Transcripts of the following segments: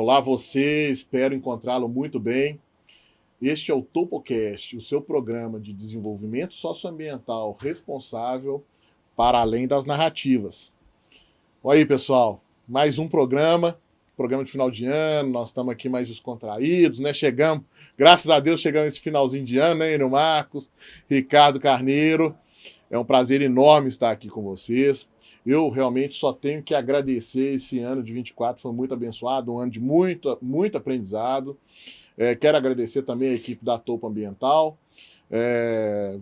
Olá você, espero encontrá-lo muito bem. Este é o TopoCast, o seu programa de desenvolvimento socioambiental responsável para além das narrativas. Olha aí, pessoal, mais um programa de final de ano, nós estamos aqui mais descontraídos, né? Chegamos, graças a Deus, chegamos esse finalzinho de ano, né, Enio Marcos, Ricardo Carneiro. É um prazer enorme estar aqui com vocês. Eu realmente só tenho que agradecer esse ano de 24, foi muito abençoado, um ano de muito aprendizado. Quero agradecer também a equipe da Topo Ambiental.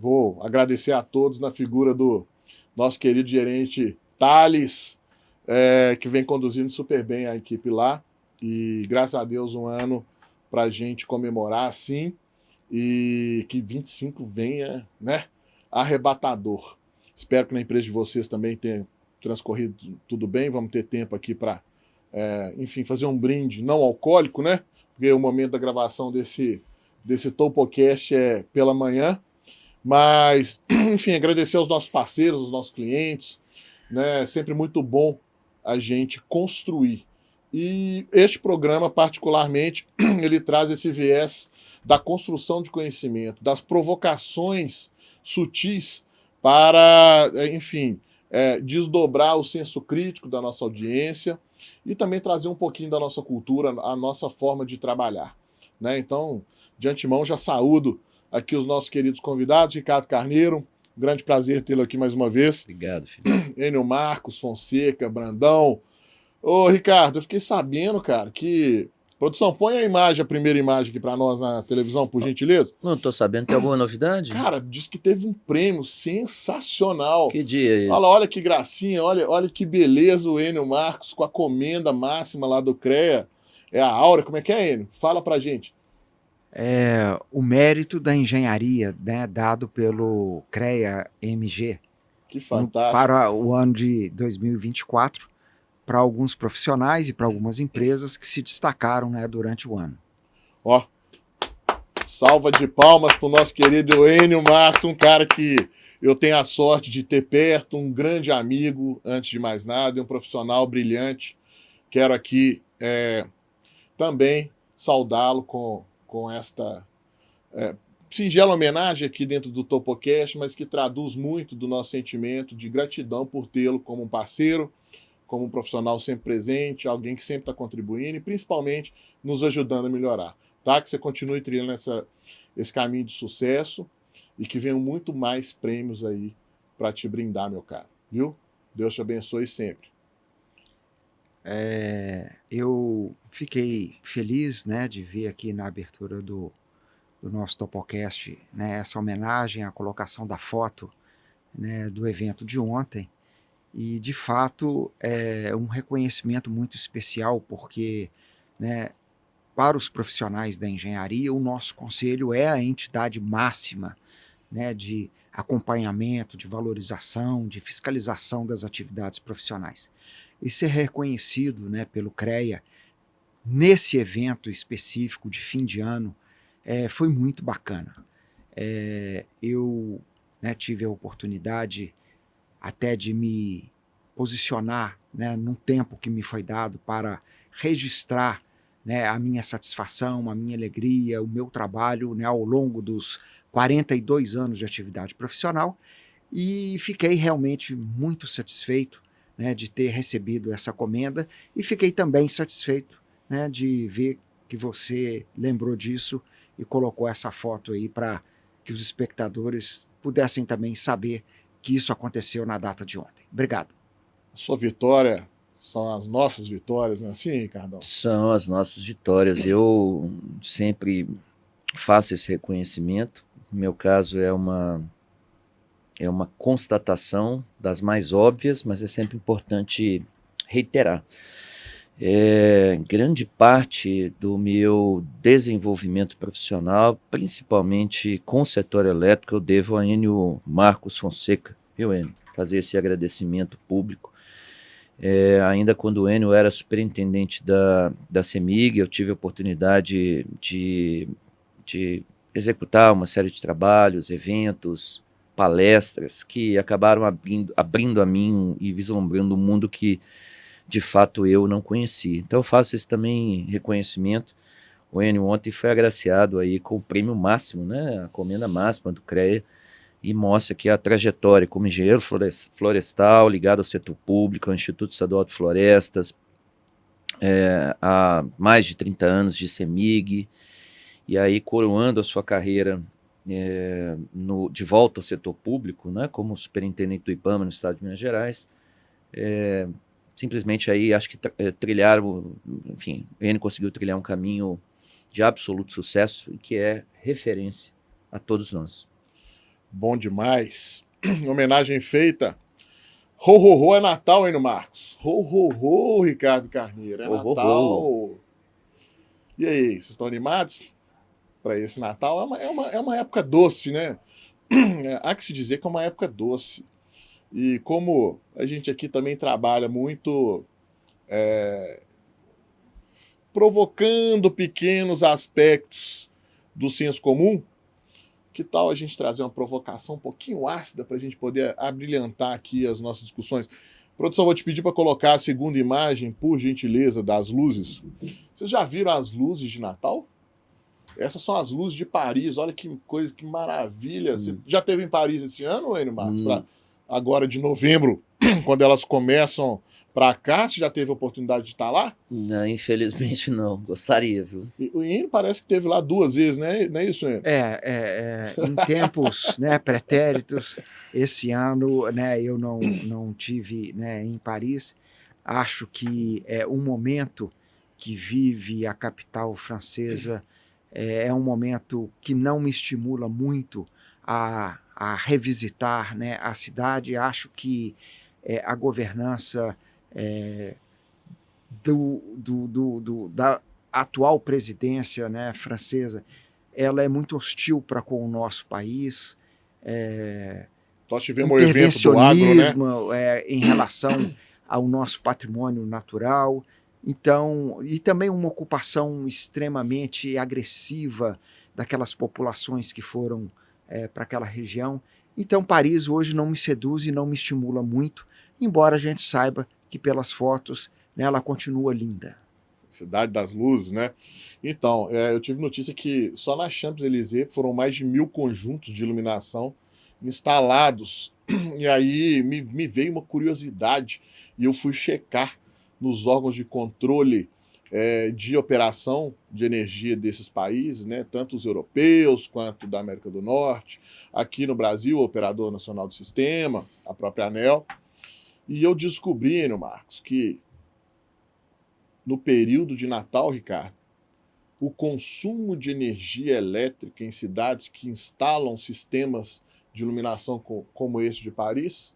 Vou agradecer a todos na figura do nosso querido gerente Thales, que vem conduzindo super bem a equipe lá. E graças a Deus um ano para a gente comemorar assim e que 25 venha, né, arrebatador. Espero que na empresa de vocês também tenha transcorrido tudo bem. Vamos ter tempo aqui para, enfim, fazer um brinde não alcoólico, né? Porque o momento da gravação desse TopoCast é pela manhã. Mas, enfim, agradecer aos nossos parceiros, aos nossos clientes, né? Sempre muito bom a gente construir. E este programa, particularmente, ele traz esse viés da construção de conhecimento, das provocações sutis para, enfim, desdobrar o senso crítico da nossa audiência e também trazer um pouquinho da nossa cultura, a nossa forma de trabalhar, né? Então, de antemão, já saúdo aqui os nossos queridos convidados, Ricardo Carneiro, grande prazer tê-lo aqui mais uma vez. Obrigado, Felipe. Enio Marcos, Fonseca, Brandão. Ô, Ricardo, eu fiquei sabendo, cara, que... Produção, põe a primeira imagem aqui para nós na televisão, por gentileza. Não estou sabendo, tem alguma novidade? Cara, diz que teve um prêmio sensacional. Que dia é Olha, esse? olha que gracinha, olha que beleza o Enio Marcos com a comenda máxima lá do CREA. É a Aura, como é que é, Enio? Fala pra gente. O mérito da engenharia, né, dado pelo CREA-MG Que fantástico. para o ano de 2024, para alguns profissionais e para algumas empresas que se destacaram, né, durante o ano. Ó, salva de palmas pro nosso querido Enio Marcos, um cara que eu tenho a sorte de ter perto, um grande amigo, antes de mais nada, e um profissional brilhante. Quero aqui também saudá-lo com esta singela homenagem aqui dentro do TopoCast, mas que traduz muito do nosso sentimento de gratidão por tê-lo como um parceiro, como um profissional sempre presente, alguém que sempre está contribuindo e principalmente nos ajudando a melhorar. Tá? Que você continue trilhando esse caminho de sucesso e que venham muito mais prêmios aí para te brindar, meu caro. Viu? Deus te abençoe sempre. Eu fiquei feliz, né, de ver aqui na abertura do nosso TopoCast, né, essa homenagem à colocação da foto, né, do evento de ontem. E, de fato, é um reconhecimento muito especial, porque, né, para os profissionais da engenharia, o nosso conselho é a entidade máxima, né, de acompanhamento, de valorização, de fiscalização das atividades profissionais. E ser reconhecido, né, pelo CREA nesse evento específico de fim de ano foi muito bacana. Eu, né, tive a oportunidade até de me posicionar, né, num tempo que me foi dado para registrar, né, a minha satisfação, a minha alegria, o meu trabalho, né, ao longo dos 42 anos de atividade profissional, e fiquei realmente muito satisfeito, né, de ter recebido essa comenda e fiquei também satisfeito, né, de ver que você lembrou disso e colocou essa foto aí para que os espectadores pudessem também saber que isso aconteceu na data de ontem. Obrigado. A sua vitória são as nossas vitórias, não é assim, Ricardão? São as nossas vitórias. Eu sempre faço esse reconhecimento. No meu caso, é uma constatação das mais óbvias, mas é sempre importante reiterar. Grande parte do meu desenvolvimento profissional, principalmente com o setor elétrico, eu devo a Enio Marcos Fonseca, viu, Enio? Fazer esse agradecimento público. Ainda quando o Enio era superintendente da CEMIG, eu tive a oportunidade de executar uma série de trabalhos, eventos, palestras que acabaram abrindo a mim e vislumbrando um mundo que de fato eu não conhecia. Então eu faço esse também reconhecimento. O Enio ontem foi agraciado aí com o prêmio máximo, né, a comenda máxima do CREA, e mostra aqui a trajetória como engenheiro florestal, ligado ao setor público, ao Instituto Estadual de Florestas, há mais de 30 anos de CEMIG, e aí coroando a sua carreira de volta ao setor público, né, como superintendente do IBAMA no estado de Minas Gerais. Simplesmente aí acho que trilharam, enfim, o Enio conseguiu trilhar um caminho de absoluto sucesso e que é referência a todos nós. Bom demais. Homenagem feita. Ho, ho, ho é Natal, hein, no Marcos? Ho, ho, ho, Ricardo Carneiro. É Ho, ho, Natal. ho. E aí, vocês estão animados para esse Natal? É uma época doce, né? Há que se dizer que é uma época doce. E como a gente aqui também trabalha muito provocando pequenos aspectos do senso comum, que tal a gente trazer uma provocação um pouquinho ácida para a gente poder abrilhantar aqui as nossas discussões? Produção, vou te pedir para colocar a segunda imagem, por gentileza, das luzes. Vocês já viram as luzes de Natal? Essas são as luzes de Paris. Olha que coisa, que maravilha. Você já esteve em Paris esse ano, Enio Marcos? Agora de novembro, quando elas começam para cá, você já teve a oportunidade de estar lá? Não, infelizmente não. Gostaria, viu? O Enio parece que teve lá 2 vezes, né? Não é isso, Enio? Em tempos, né, pretéritos, esse ano, né, eu não tive, né, em Paris. Acho que um momento que vive a capital francesa é um momento que não me estimula muito a revisitar, né, a cidade. Acho que a governança da atual presidência, né, francesa, ela é muito hostil para com o nosso país. Nós tivemos o evento do agro, né? Em relação ao nosso patrimônio natural. Então, e também uma ocupação extremamente agressiva daquelas populações que foram para aquela região. Então, Paris hoje não me seduz e não me estimula muito, embora a gente saiba que pelas fotos, né, ela continua linda. Cidade das Luzes, né? Então, eu tive notícia que só na Champs-Élysées foram mais de 1.000 conjuntos de iluminação instalados. E aí me veio uma curiosidade e eu fui checar nos órgãos de controle de operação de energia desses países, né? Tanto os europeus quanto da América do Norte. Aqui no Brasil, o Operador Nacional do Sistema, a própria ANEEL. E eu descobri, no Marcos, que no período de Natal, Ricardo, o consumo de energia elétrica em cidades que instalam sistemas de iluminação como esse de Paris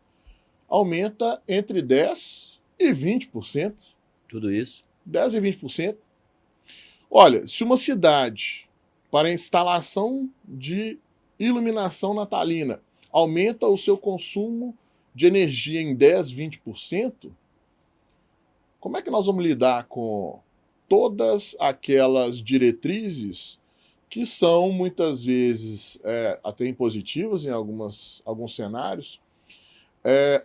aumenta entre 10% e 20%. Tudo isso? 10% e 20%. Olha, se uma cidade, para a instalação de iluminação natalina, aumenta o seu consumo de energia em 10%, 20%, como é que nós vamos lidar com todas aquelas diretrizes que são muitas vezes até impositivas em alguns cenários,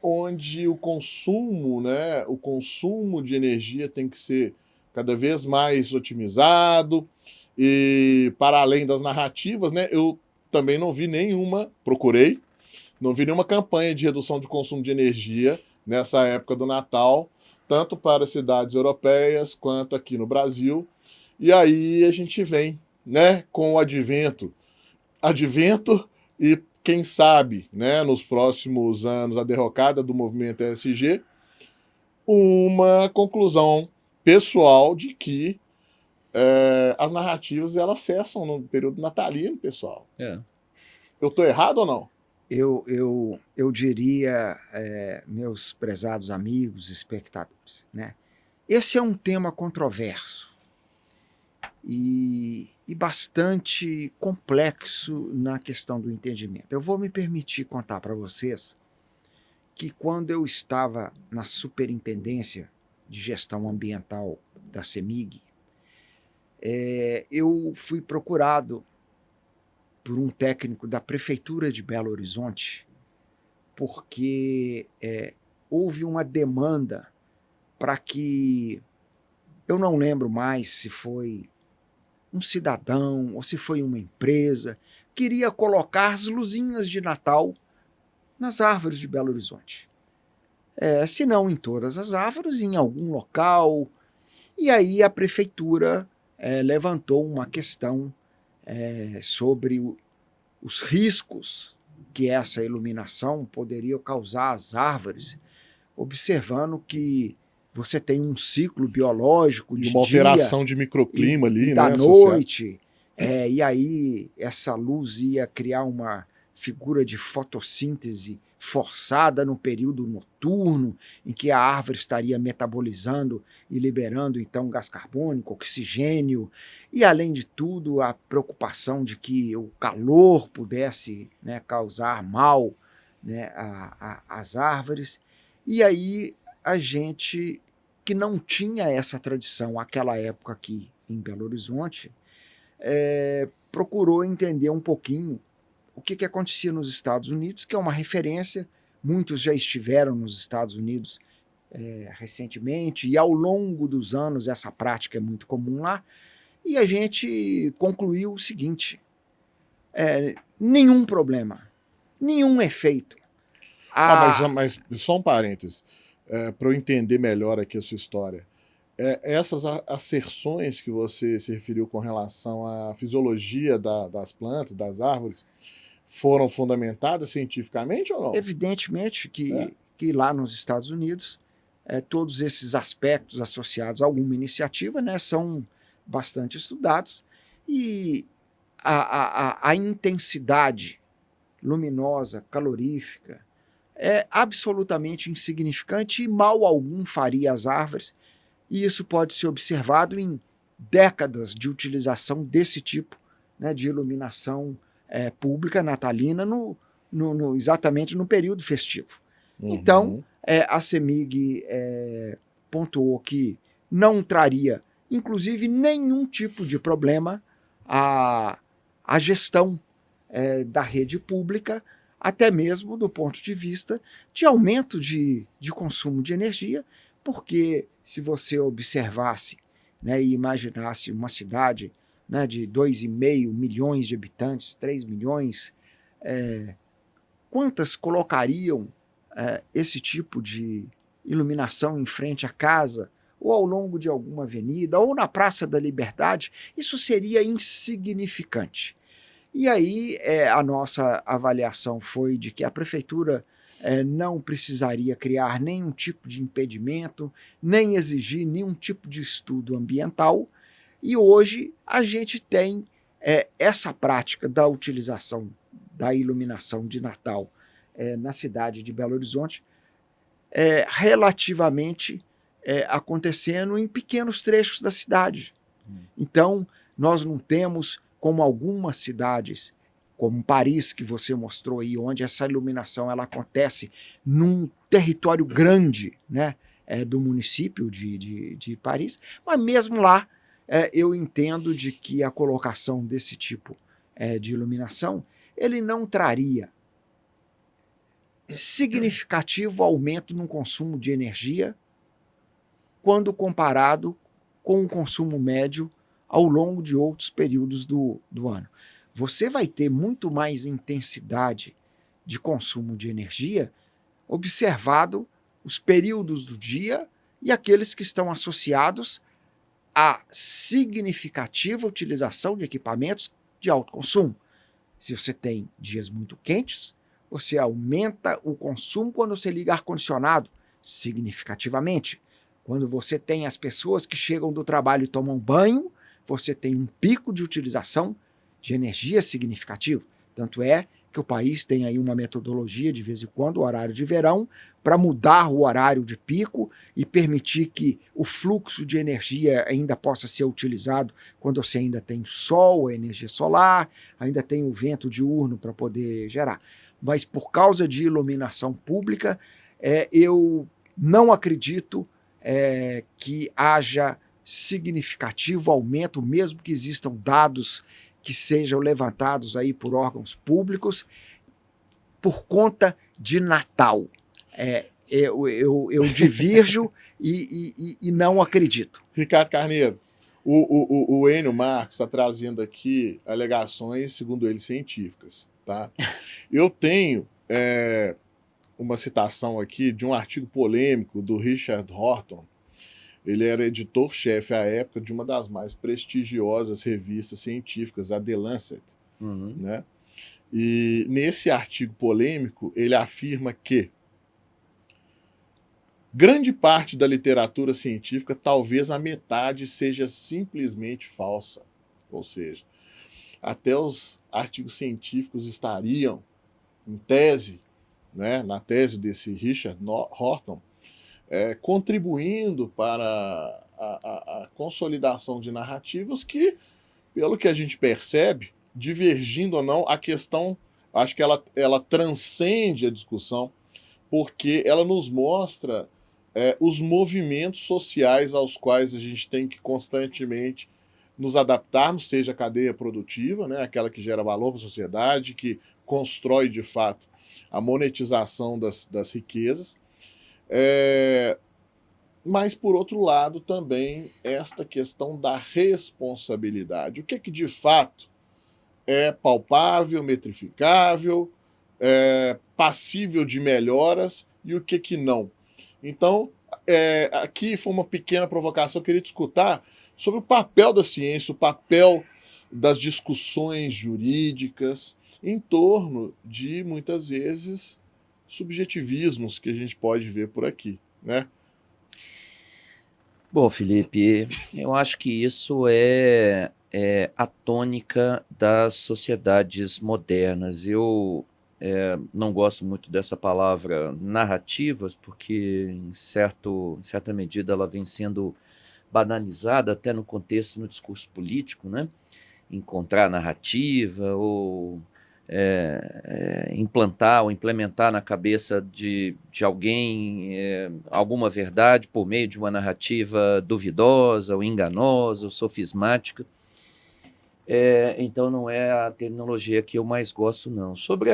onde o consumo de energia tem que ser cada vez mais otimizado, e para além das narrativas, né, eu também não vi nenhuma campanha de redução de consumo de energia nessa época do Natal, tanto para cidades europeias quanto aqui no Brasil. E aí a gente vem, né, com o advento e quem sabe, né, nos próximos anos, a derrocada do movimento ESG, uma conclusão pessoal de que as narrativas elas cessam no período natalino, pessoal. Eu estou errado ou não? Eu diria, meus prezados amigos, espectadores, né? Esse é um tema controverso e bastante complexo na questão do entendimento. Eu vou me permitir contar para vocês que quando eu estava na Superintendência de Gestão Ambiental da CEMIG, eu fui procurado por um técnico da Prefeitura de Belo Horizonte, porque houve uma demanda para que, eu não lembro mais se foi um cidadão ou se foi uma empresa, queria colocar as luzinhas de Natal nas árvores de Belo Horizonte. Se não em todas as árvores, em algum local. E aí a prefeitura levantou uma questão sobre os riscos que essa iluminação poderia causar às árvores, observando que você tem um ciclo biológico de uma alteração dia de microclima ali, da né? noite, e aí essa luz ia criar uma figura de fotossíntese forçada no período noturno, em que a árvore estaria metabolizando e liberando então gás carbônico, oxigênio, e além de tudo a preocupação de que o calor pudesse, né, causar mal, né, às árvores. E aí a gente que não tinha essa tradição àquela época aqui em Belo Horizonte, procurou entender um pouquinho o que acontecia nos Estados Unidos, que é uma referência. Muitos já estiveram nos Estados Unidos recentemente, e ao longo dos anos essa prática é muito comum lá, e a gente concluiu o seguinte: nenhum problema, nenhum efeito. Mas só um parênteses, para eu entender melhor aqui a sua história. Essas asserções que você se referiu com relação à fisiologia das plantas, das árvores, foram fundamentadas cientificamente ou não? Evidentemente que lá nos Estados Unidos, todos esses aspectos associados a alguma iniciativa, né, são bastante estudados, e a intensidade luminosa, calorífica, é absolutamente insignificante e mal algum faria às árvores, e isso pode ser observado em décadas de utilização desse tipo, né, de iluminação pública natalina exatamente no período festivo. Uhum. Então, a CEMIG pontuou que não traria, inclusive, nenhum tipo de problema à gestão da rede pública, até mesmo do ponto de vista de aumento de consumo de energia, porque se você observasse, né, e imaginasse uma cidade, né, de 2,5 milhões de habitantes, 3 milhões, quantas colocariam esse tipo de iluminação em frente à casa, ou ao longo de alguma avenida, ou na Praça da Liberdade? Isso seria insignificante. E aí a nossa avaliação foi de que a prefeitura não precisaria criar nenhum tipo de impedimento, nem exigir nenhum tipo de estudo ambiental, e hoje a gente tem essa prática da utilização da iluminação de Natal na cidade de Belo Horizonte relativamente acontecendo em pequenos trechos da cidade. Então, nós não temos, como algumas cidades, como Paris, que você mostrou aí, onde essa iluminação ela acontece num território grande, né, do município de Paris, mas mesmo lá eu entendo de que a colocação desse tipo de iluminação ele não traria significativo aumento no consumo de energia quando comparado com o consumo médio ao longo de outros períodos do ano. Você vai ter muito mais intensidade de consumo de energia observado os períodos do dia e aqueles que estão associados à significativa utilização de equipamentos de alto consumo. Se você tem dias muito quentes, você aumenta o consumo quando você liga ar-condicionado significativamente. Quando você tem as pessoas que chegam do trabalho e tomam banho, você tem um pico de utilização de energia significativo. Tanto é que o país tem aí uma metodologia, de vez em quando, o horário de verão, para mudar o horário de pico e permitir que o fluxo de energia ainda possa ser utilizado quando você ainda tem sol, a energia solar, ainda tem o vento diurno para poder gerar. Mas por causa de iluminação pública, eu não acredito que haja significativo aumento, mesmo que existam dados que sejam levantados aí por órgãos públicos, por conta de Natal. eu divirjo e não acredito. Ricardo Carneiro, o Enio Marcos está trazendo aqui alegações, segundo ele, científicas. Tá? Eu tenho uma citação aqui de um artigo polêmico do Richard Horton. Ele era editor-chefe à época de uma das mais prestigiosas revistas científicas, a The Lancet. Uhum. Né? E nesse artigo polêmico, ele afirma que grande parte da literatura científica, talvez a metade, seja simplesmente falsa. Ou seja, até os artigos científicos estariam, em tese, né, na tese desse Richard Horton, contribuindo para a consolidação de narrativas que, pelo que a gente percebe, divergindo ou não, a questão, acho que ela transcende a discussão, porque ela nos mostra os movimentos sociais aos quais a gente tem que constantemente nos adaptarmos, seja a cadeia produtiva, né, aquela que gera valor para a sociedade, que constrói, de fato, a monetização das riquezas, mas, por outro lado, também esta questão da responsabilidade. O que de fato é palpável, metrificável, passível de melhoras e o que não. Então, aqui foi uma pequena provocação, eu queria discutir sobre o papel da ciência, o papel das discussões jurídicas em torno de, muitas vezes, subjetivismos que a gente pode ver por aqui, né? Bom, Felipe, eu acho que isso é a tônica das sociedades modernas. Eu não gosto muito dessa palavra narrativas, porque em certa medida ela vem sendo banalizada até no contexto, no discurso político, né? Encontrar narrativa ou implantar ou implementar na cabeça de alguém alguma verdade por meio de uma narrativa duvidosa ou enganosa ou sofismática. Então não é a terminologia que eu mais gosto, não. Sobre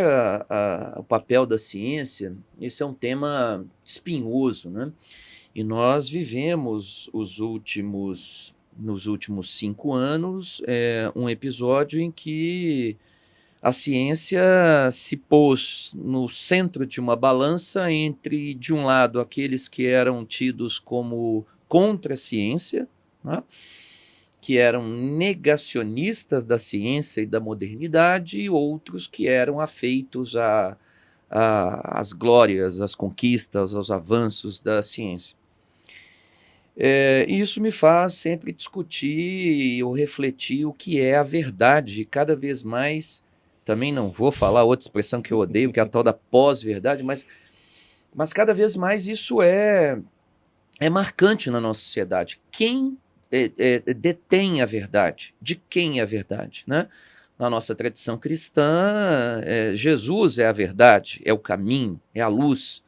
o papel da ciência, esse é um tema espinhoso, né? E nós vivemos nos últimos 5 anos um episódio em que a ciência se pôs no centro de uma balança entre, de um lado, aqueles que eram tidos como contra a ciência, né? Que eram negacionistas da ciência e da modernidade, e outros que eram afeitos às glórias, às conquistas, aos avanços da ciência. E isso me faz sempre discutir ou refletir o que é a verdade, e cada vez mais, também não vou falar outra expressão que eu odeio, que é a tal da pós-verdade, mas cada vez mais isso é marcante na nossa sociedade. Quem detém a verdade? De quem é a verdade, né? Na nossa tradição cristã, Jesus é a verdade, é o caminho, é a luz.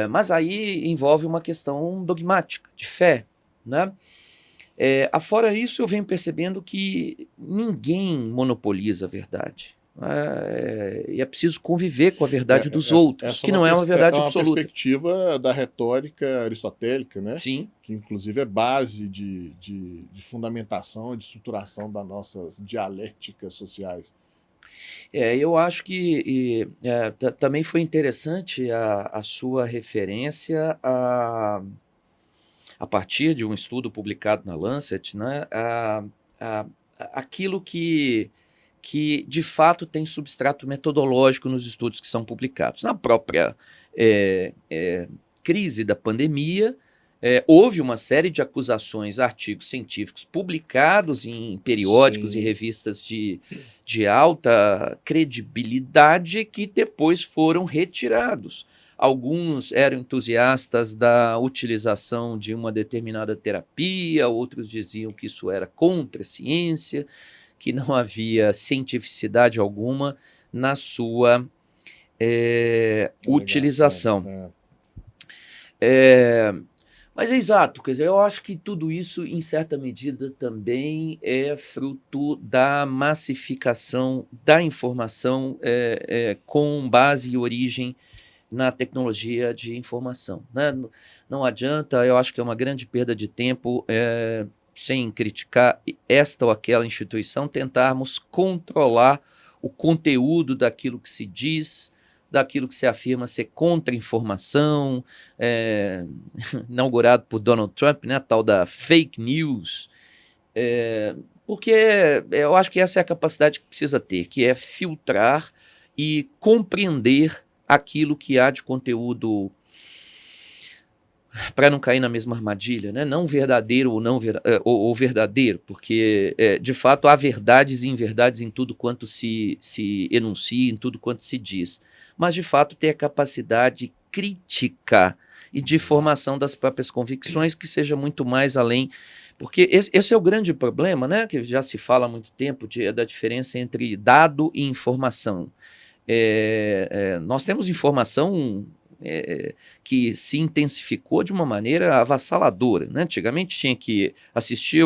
Mas aí envolve uma questão dogmática, de fé, né? Afora isso, eu venho percebendo que ninguém monopoliza a verdade. E é preciso conviver com a verdade dos outros, que não é uma verdade absoluta. É uma perspectiva da retórica aristotélica, né? Sim. Que inclusive é base de fundamentação, de estruturação das nossas dialéticas sociais. Eu acho que também foi interessante a sua referência a partir de um estudo publicado na Lancet, né, aquilo que de fato tem substrato metodológico nos estudos que são publicados. Na própria crise da pandemia, houve uma série de acusações, artigos científicos publicados em periódicos Sim. e revistas de alta credibilidade que depois foram retirados. Alguns eram entusiastas da utilização de uma determinada terapia, outros diziam que isso era contra a ciência, que não havia cientificidade alguma na sua utilização. Mas é exato, quer dizer, eu acho que tudo isso, em certa medida, também é fruto da massificação da informação com base e origem na tecnologia de informação, né? Não adianta, eu acho que é uma grande perda de tempo, sem criticar esta ou aquela instituição, tentarmos controlar o conteúdo daquilo que se diz, daquilo que se afirma ser contra-informação, inaugurado por Donald Trump, né, a tal da fake news, porque eu acho que essa é a capacidade que precisa ter, que é filtrar e compreender aquilo que há de conteúdo, para não cair na mesma armadilha, né? Não verdadeiro ou não ou verdadeiro, porque de fato há verdades e inverdades em tudo quanto se enuncia, em tudo quanto se diz, mas de fato ter a capacidade crítica e de formação das próprias convicções, que seja muito mais além, porque esse é o grande problema, né? Que já se fala há muito tempo da diferença entre dado e informação. Nós temos informação que se intensificou de uma maneira avassaladora, né? Antigamente tinha que assistir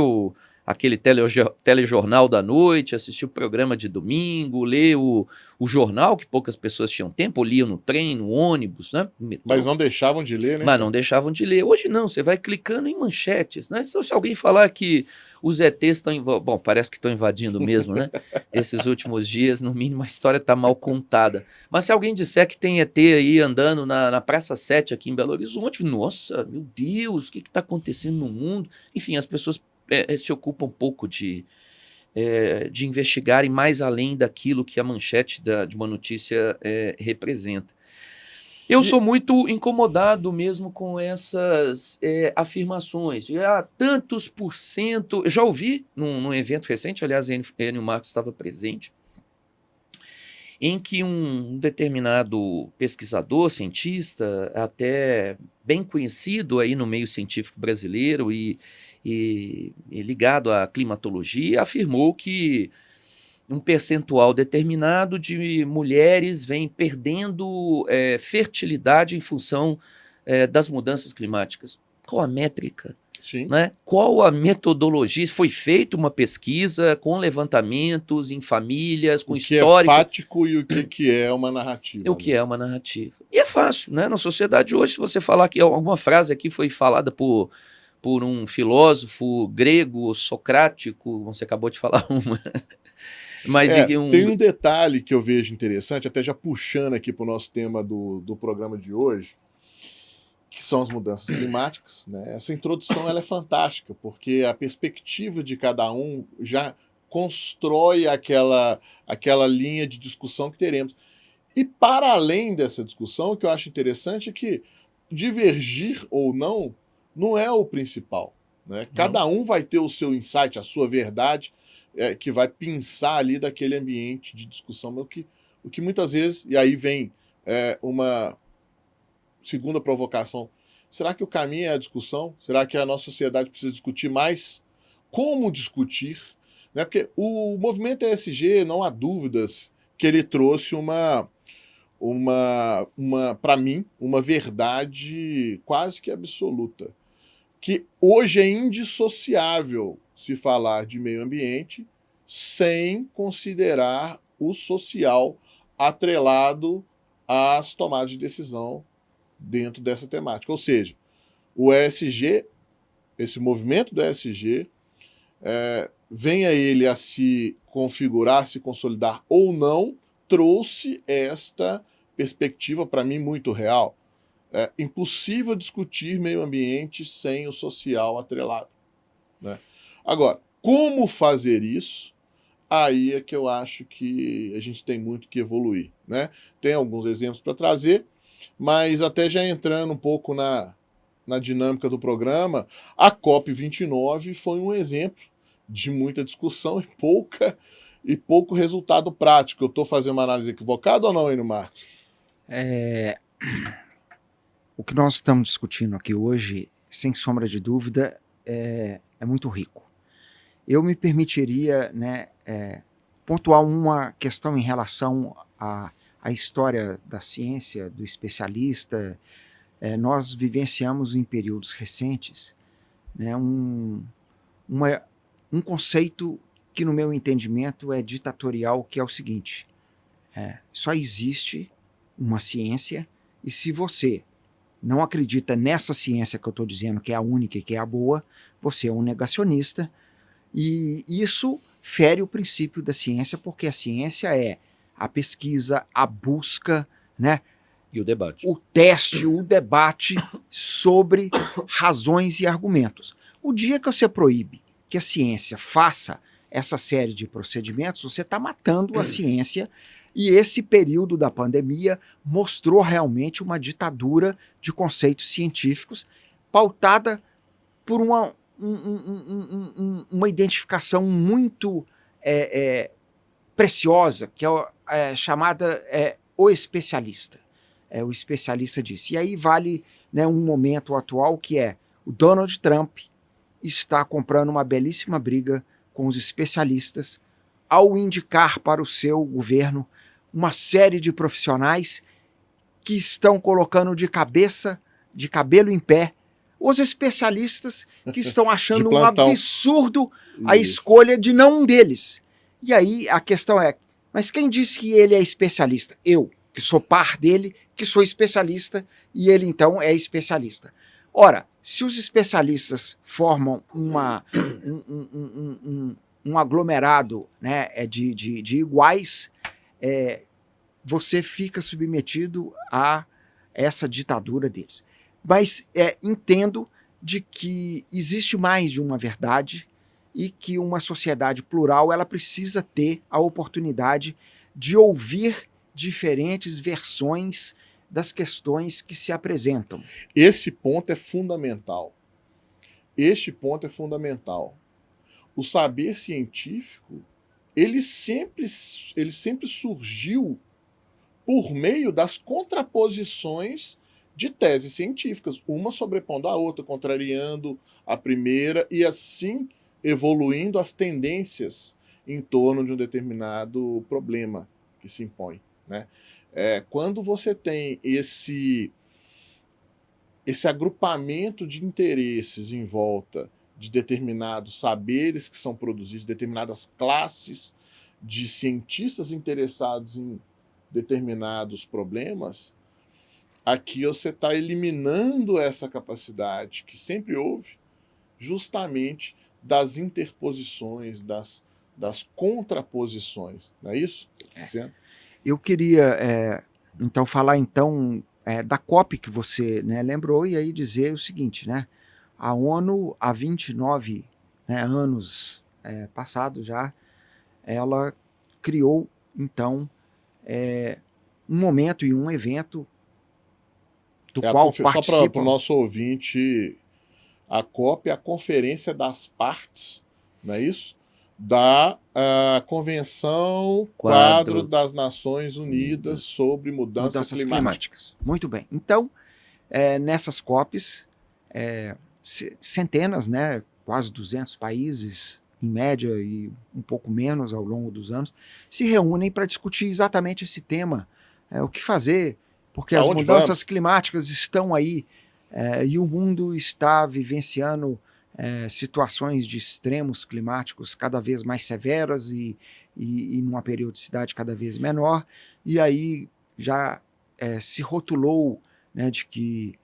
aquele telejornal da noite, assistir o programa de domingo, ler o jornal, que poucas pessoas tinham tempo, ou liam no trem, no ônibus, né? Mas não deixavam de ler, né? Mas não deixavam de ler. Hoje não, você vai clicando em manchetes, né? Então, se alguém falar que os ETs estão... Bom, parece que estão invadindo mesmo, né? Esses últimos dias, no mínimo, a história está mal contada. Mas se alguém disser que tem ET aí andando na Praça 7 aqui em Belo Horizonte, nossa, meu Deus, o que está acontecendo no mundo? Enfim, as pessoas se ocupam um pouco de investigarem mais além daquilo que a manchete de uma notícia representa. Eu sou muito incomodado mesmo com essas afirmações. Tantos por cento... Eu já ouvi num evento recente, aliás, Enio Marcos estava presente, em que um determinado pesquisador, cientista, até bem conhecido aí no meio científico brasileiro e ligado à climatologia, afirmou que um percentual determinado de mulheres vem perdendo fertilidade em função das mudanças climáticas. Qual a métrica? Sim. Né? Qual a metodologia? Foi feita uma pesquisa com levantamentos em famílias, com histórico. O que é fático e o que é uma narrativa. O que é uma narrativa. E é fácil, né? Na sociedade hoje, se você falar que alguma frase aqui foi falada por um filósofo grego, socrático, você acabou de falar uma... Mas tem um detalhe que eu vejo interessante, até já puxando aqui para o nosso tema do programa de hoje, que são as mudanças climáticas, né? Essa introdução ela é fantástica, porque a perspectiva de cada um já constrói aquela linha de discussão que teremos. E para além dessa discussão, o que eu acho interessante é que divergir ou não é o principal, né? Cada um vai ter o seu insight, a sua verdade, que vai pensar ali daquele ambiente de discussão. O que muitas vezes, e aí vem uma segunda provocação, será que o caminho é a discussão? Será que a nossa sociedade precisa discutir mais? Como discutir? Né? Porque o movimento ESG, não há dúvidas que ele trouxe para mim, uma verdade quase que absoluta, que hoje é indissociável se falar de meio ambiente sem considerar o social atrelado às tomadas de decisão dentro dessa temática. Ou seja, o ESG, esse movimento do ESG, venha ele a se configurar, se consolidar ou não, trouxe esta perspectiva, para mim, muito real. É impossível discutir meio ambiente sem o social atrelado, né? Agora, como fazer isso? Aí é que eu acho que a gente tem muito que evoluir, né? Tem alguns exemplos para trazer, mas até já entrando um pouco na dinâmica do programa, a COP29 foi um exemplo de muita discussão e pouco resultado prático. Eu estou fazendo uma análise equivocada ou não, Enio Marcos? O que nós estamos discutindo aqui hoje, sem sombra de dúvida, é muito rico. Eu me permitiria, né, pontuar uma questão em relação à história da ciência, do especialista. Nós vivenciamos em períodos recentes, né, um conceito que, no meu entendimento, é ditatorial, que é o seguinte: só existe uma ciência E se você não acredita nessa ciência que eu estou dizendo que é a única e que é a boa, você é um negacionista. E isso fere o princípio da ciência, porque a ciência é a pesquisa, a busca, né, E o debate. o teste, o debate sobre razões e argumentos. O dia que você proíbe que a ciência faça essa série de procedimentos, você está matando a ciência, e esse período da pandemia mostrou realmente uma ditadura de conceitos científicos pautada por uma identificação muito preciosa, que é chamada o especialista. O especialista disse. E aí vale, né, um momento atual que é o Donald Trump está comprando uma belíssima briga com os especialistas ao indicar para o seu governo uma série de profissionais que estão colocando de cabelo em pé, os especialistas que estão achando um absurdo a escolha de não um deles. E aí a questão é, mas quem disse que ele é especialista? Eu, que sou par dele, que sou especialista, e ele então é especialista. Ora, se os especialistas formam um aglomerado, né, de iguais, você fica submetido a essa ditadura deles. Mas entendo de que existe mais de uma verdade e que uma sociedade plural ela precisa ter a oportunidade de ouvir diferentes versões das questões que se apresentam. Esse ponto é fundamental. Este ponto é fundamental. O saber científico, ele sempre surgiu por meio das contraposições de teses científicas, uma sobrepondo a outra, contrariando a primeira e assim evoluindo as tendências em torno de um determinado problema que se impõe, né? Quando você tem esse agrupamento de interesses em volta de determinados saberes que são produzidos, determinadas classes de cientistas interessados em determinados problemas, aqui você está eliminando essa capacidade que sempre houve, justamente das interposições, das contraposições, não é isso? Eu queria, então, falar da COP que você, né, lembrou, e aí dizer o seguinte, né? A ONU, há 29, né, anos passados já, ela criou, então, um momento e um evento do qual participam... Só para o nosso ouvinte, a COP é a Conferência das Partes, não é isso? Da Convenção Quadro das Nações Unidas sobre Mudanças Climáticas. Muito bem. Então, nessas COPs, centenas, né, quase 200 países, em média, e um pouco menos ao longo dos anos, se reúnem para discutir exatamente esse tema, o que fazer, porque as mudanças climáticas estão aí, e o mundo está vivenciando situações de extremos climáticos cada vez mais severas e numa periodicidade cada vez menor, e aí já se rotulou, né, de que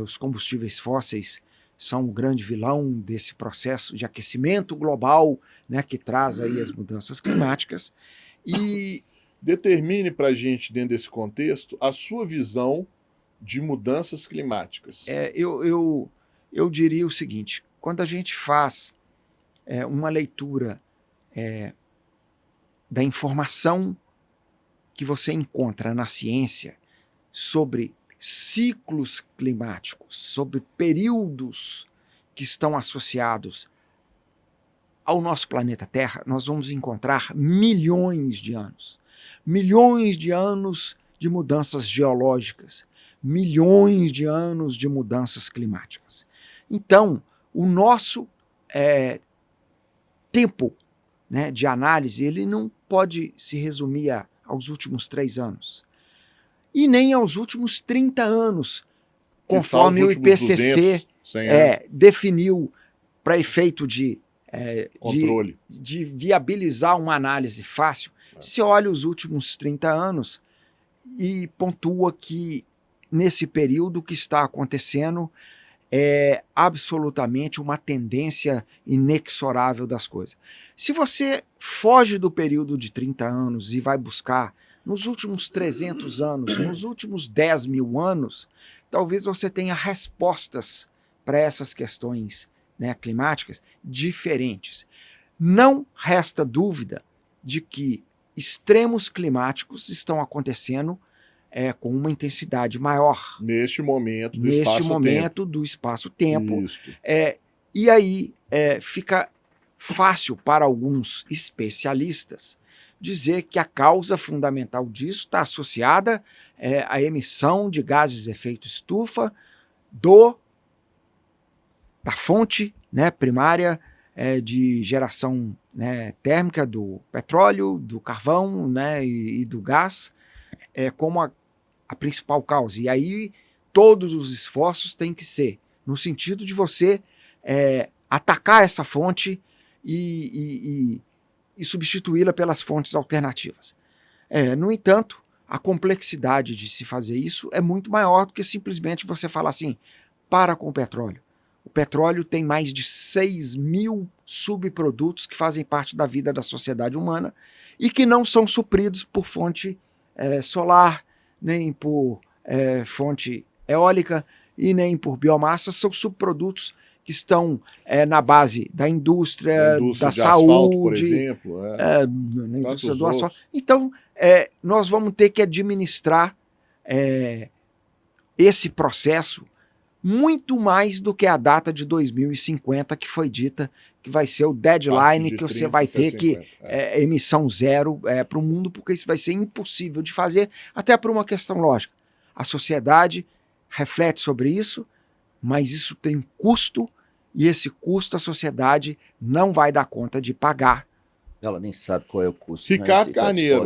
os combustíveis fósseis são o grande vilão desse processo de aquecimento global, né, que traz aí as mudanças climáticas. E determine para a gente, dentro desse contexto, a sua visão de mudanças climáticas. Eu diria o seguinte: quando a gente faz uma leitura da informação que você encontra na ciência sobre ciclos climáticos, sobre períodos que estão associados ao nosso planeta Terra, nós vamos encontrar milhões de anos de mudanças geológicas, milhões de anos de mudanças climáticas. Então, o nosso tempo, né, de análise, ele não pode se resumir aos últimos 3 anos. E nem aos últimos 30 anos, conforme o IPCC definiu para efeito de controle, de viabilizar uma análise fácil. Se olha os últimos 30 anos e pontua que nesse período o que está acontecendo é absolutamente uma tendência inexorável das coisas. Se você foge do período de 30 anos e vai buscar nos últimos 300 anos, nos últimos 10 mil anos, talvez você tenha respostas para essas questões, né, climáticas diferentes. Não resta dúvida de que extremos climáticos estão acontecendo com uma intensidade maior. Neste momento do Neste espaço-tempo. momento do espaço-tempo. Isto. E aí fica fácil para alguns especialistas dizer que a causa fundamental disso está associada à emissão de gases de efeito estufa da fonte, né, primária de geração, né, térmica do petróleo, do carvão, né, e do gás, como a principal causa. E aí todos os esforços têm que ser no sentido de você atacar essa fonte e substituí-la pelas fontes alternativas. No entanto, a complexidade de se fazer isso é muito maior do que simplesmente você falar assim, para com o petróleo. O petróleo tem mais de 6 mil subprodutos que fazem parte da vida da sociedade humana e que não são supridos por fonte solar, nem por fonte eólica e nem por biomassa, são subprodutos que estão na base da indústria da de saúde, asfalto, por exemplo, na indústria do outros. asfalto. Então, nós vamos ter que administrar esse processo muito mais do que a data de 2050 que foi dita que vai ser o deadline que você vai ter que emissão zero para o mundo, porque isso vai ser impossível de fazer, até por uma questão lógica. A sociedade reflete sobre isso, mas isso tem um custo, e esse custo a sociedade não vai dar conta de pagar. Ela nem sabe qual é o custo. Ricardo Carneiro,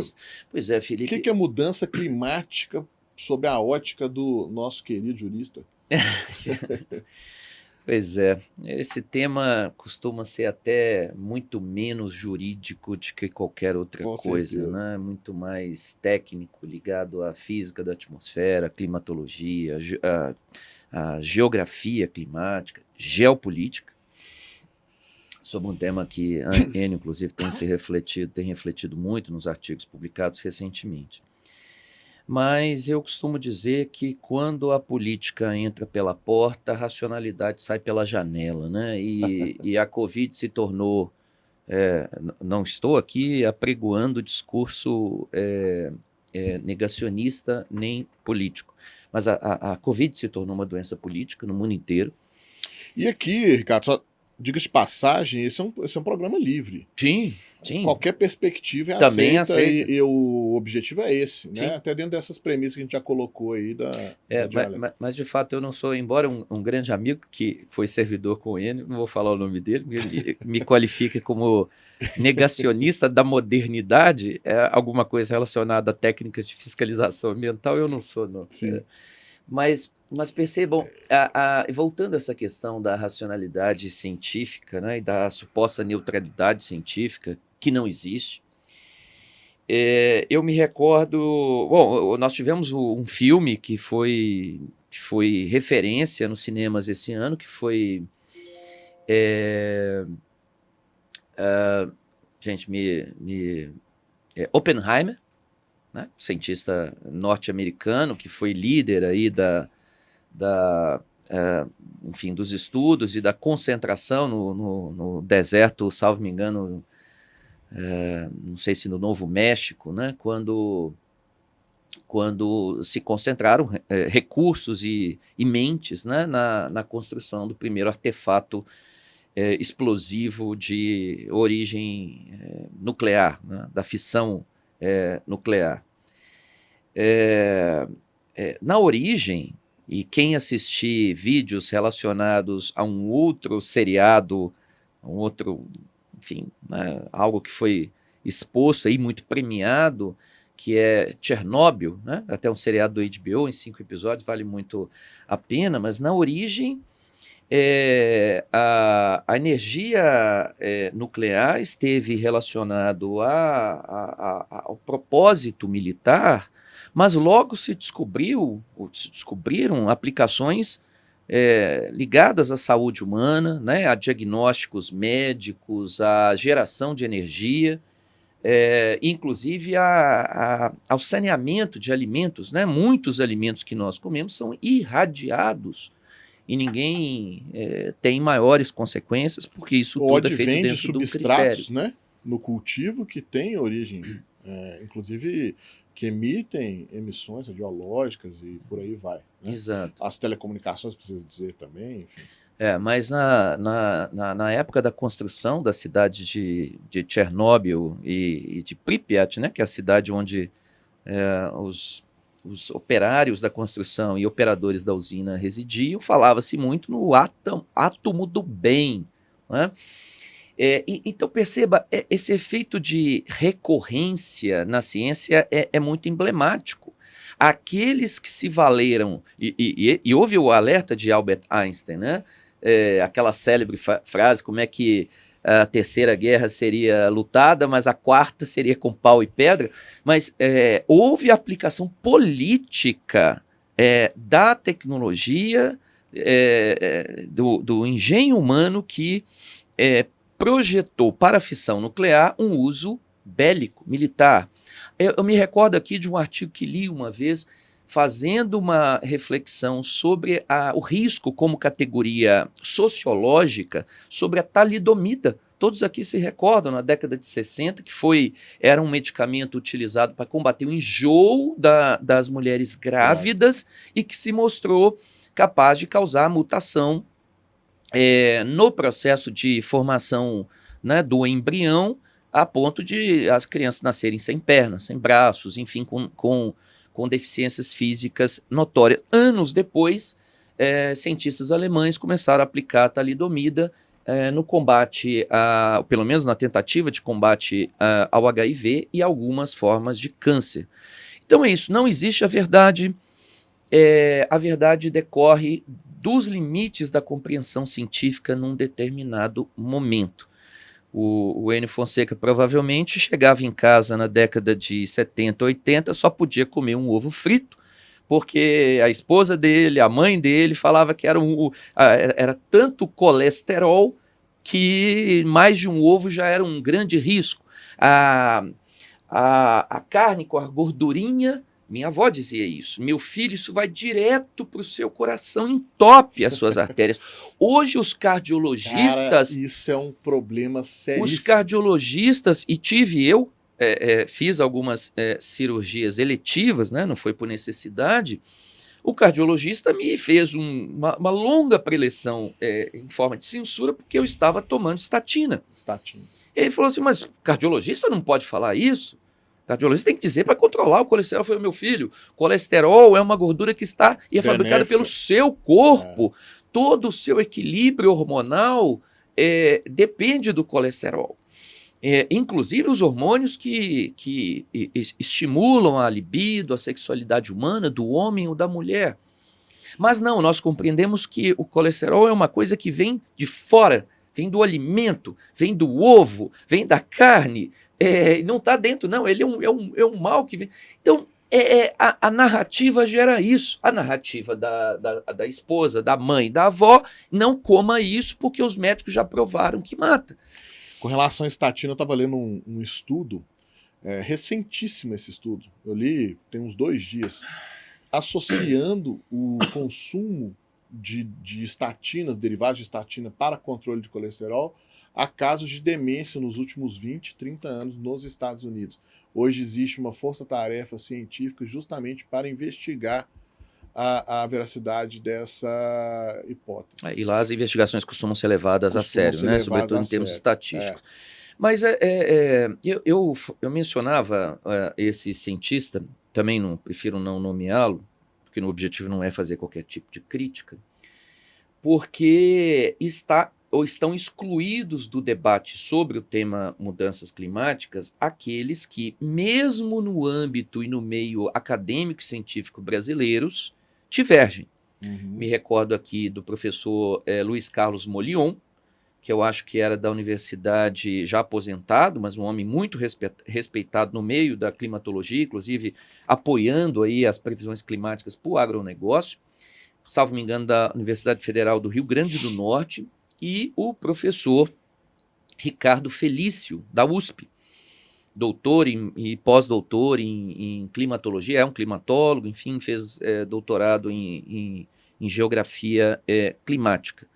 pois é, Felipe. O que é mudança climática sob a ótica do nosso querido jurista? Pois é, esse tema costuma ser até muito menos jurídico do que qualquer outra coisa, né? Muito mais técnico, ligado à física da atmosfera, climatologia, a geografia climática, geopolítica, sobre um tema que a Enio, inclusive, tem refletido muito nos artigos publicados recentemente. Mas eu costumo dizer que quando a política entra pela porta, a racionalidade sai pela janela, né? E a Covid se tornou... não estou aqui apregoando discurso negacionista nem político, mas a Covid se tornou uma doença política no mundo inteiro. E aqui, Ricardo, só diga de passagem, esse é um programa livre. Sim. Qualquer perspectiva também aceita. E o objetivo é esse, né? Sim. Até dentro dessas premissas que a gente já colocou aí da mas de fato eu não sou, embora um grande amigo que foi servidor com ele, não vou falar o nome dele, ele me qualifica como negacionista da modernidade, alguma coisa relacionada a técnicas de fiscalização ambiental, eu não sou, não. Sim. Mas percebam, voltando a essa questão da racionalidade científica, né, e da suposta neutralidade científica, que não existe, eu me recordo... Bom, nós tivemos um filme que foi referência nos cinemas esse ano, que foi... Oppenheimer, né, cientista norte-americano, que foi líder aí enfim, dos estudos e da concentração no deserto, salvo me engano, não sei se no Novo México, né, quando se concentraram recursos e mentes, né, na construção do primeiro artefato explosivo de origem nuclear, né, da fissão nuclear. Na origem, e quem assistir vídeos relacionados a um outro seriado, enfim, né, algo que foi exposto aí, muito premiado, que é Chernobyl, né, até um seriado do HBO em 5 episódios, vale muito a pena, mas na origem a energia nuclear esteve relacionado ao propósito militar, mas logo se descobriram aplicações ligadas à saúde humana, né, a diagnósticos médicos, à geração de energia, inclusive ao saneamento de alimentos, né? Muitos alimentos que nós comemos são irradiados e ninguém tem maiores consequências, porque isso O tudo é feito advém de dentro de um critério. substratos, né, no cultivo que tem origem, inclusive que emitem emissões radiológicas e por aí vai. Né? Exato. As telecomunicações, precisa dizer também, enfim. Mas na época da construção da cidade de Chernobyl e de Pripyat, né, que é a cidade onde os operários da construção e operadores da usina residiam, falava-se muito no átomo do bem. Né? Então, perceba, esse efeito de recorrência na ciência é muito emblemático. Aqueles que se valeram, e houve o alerta de Albert Einstein, né? Aquela célebre frase, como é que a terceira guerra seria lutada, mas a quarta seria com pau e pedra, mas houve aplicação política da tecnologia, do engenho humano que projetou para a fissão nuclear um uso bélico, militar. Eu me recordo aqui de um artigo que li uma vez, fazendo uma reflexão sobre o risco como categoria sociológica sobre a talidomida. Todos aqui se recordam, na década de 60, que era um medicamento utilizado para combater o enjoo das mulheres grávidas e que se mostrou capaz de causar mutação no processo de formação, né, do embrião, a ponto de as crianças nascerem sem pernas, sem braços, enfim, com deficiências físicas notórias. Anos depois, cientistas alemães começaram a aplicar a talidomida no combate, pelo menos na tentativa de combate ao HIV e algumas formas de câncer. Então é isso, não existe a verdade. A verdade decorre dos limites da compreensão científica num determinado momento. O Enio Fonseca provavelmente chegava em casa na década de 70, 80, só podia comer um ovo frito, porque a esposa dele, a mãe dele, falava que era tanto colesterol que mais de um ovo já era um grande risco. A carne com a gordurinha, minha avó dizia isso, meu filho, isso vai direto para o seu coração, entope as suas artérias. Hoje os cardiologistas... Cara, isso é um problema seríssimo. Os cardiologistas, e fiz algumas cirurgias eletivas, né, não foi por necessidade, o cardiologista me fez uma longa preleção em forma de censura porque eu estava tomando estatina. Ele falou assim, mas o cardiologista não pode falar isso? O cardiologista tem que dizer para controlar o colesterol. Eu falei, meu filho, colesterol é uma gordura que é fabricada pelo seu corpo. Todo o seu equilíbrio hormonal depende do colesterol. Inclusive os hormônios que estimulam a libido, a sexualidade humana do homem ou da mulher. Mas não, nós compreendemos que o colesterol é uma coisa que vem de fora, vem do alimento, vem do ovo, vem da carne, não está dentro, não, ele é um mal que vem. Então, a narrativa gera isso. A narrativa da esposa, da mãe, da avó, não coma isso porque os médicos já provaram que mata. Com relação à estatina, eu estava lendo um estudo, recentíssimo esse estudo, eu li tem uns 2 dias, associando o consumo de estatinas, derivados de estatina para controle de colesterol, a casos de demência nos últimos 20, 30 anos nos Estados Unidos. Hoje existe uma força-tarefa científica justamente para investigar a veracidade dessa hipótese. E lá as investigações costumam ser levadas a sério, né? Sobretudo em termos estatísticos. Mas eu mencionava esse cientista, também prefiro não nomeá-lo, porque o objetivo não é fazer qualquer tipo de crítica, porque estão excluídos do debate sobre o tema mudanças climáticas aqueles que, mesmo no âmbito e no meio acadêmico e científico brasileiros, divergem. Me recordo aqui do professor Luiz Carlos Molion, que eu acho que era da universidade, já aposentado, mas um homem muito respeitado no meio da climatologia, inclusive apoiando aí as previsões climáticas para o agronegócio, salvo me engano, da Universidade Federal do Rio Grande do Norte, e o professor Ricardo Felício, da USP, doutor e pós-doutor em climatologia, é um climatólogo, enfim, fez doutorado em geografia climática.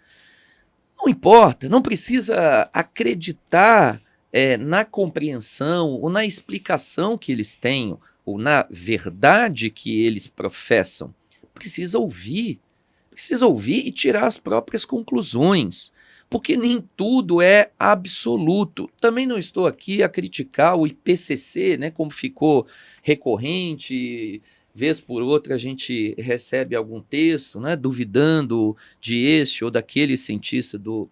Não importa, não precisa acreditar na compreensão ou na explicação que eles têm, ou na verdade que eles professam. Precisa ouvir e tirar as próprias conclusões, porque nem tudo é absoluto. Também não estou aqui a criticar o IPCC, né, como ficou recorrente, vez por outra a gente recebe algum texto, né, duvidando de este ou daquele cientista do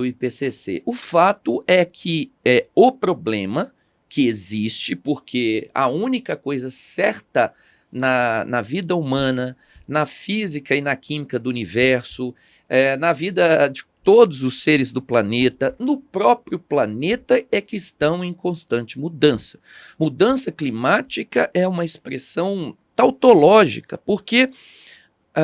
IPCC. O fato é que o problema que existe, porque a única coisa certa na vida humana, na física e na química do universo, na vida de todos os seres do planeta, no próprio planeta, é que estão em constante mudança. Mudança climática é uma expressão tautológica, porque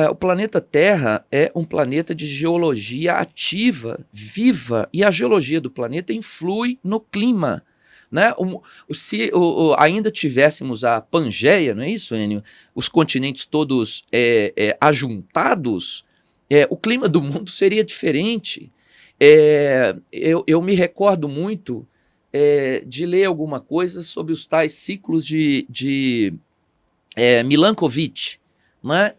o planeta Terra é um planeta de geologia ativa, viva, e a geologia do planeta influi no clima. Né? Se ainda tivéssemos a Pangeia, não é isso, Enio? Os continentes todos ajuntados, o clima do mundo seria diferente. Eu me recordo muito de ler alguma coisa sobre os tais ciclos de Milankovitch, né?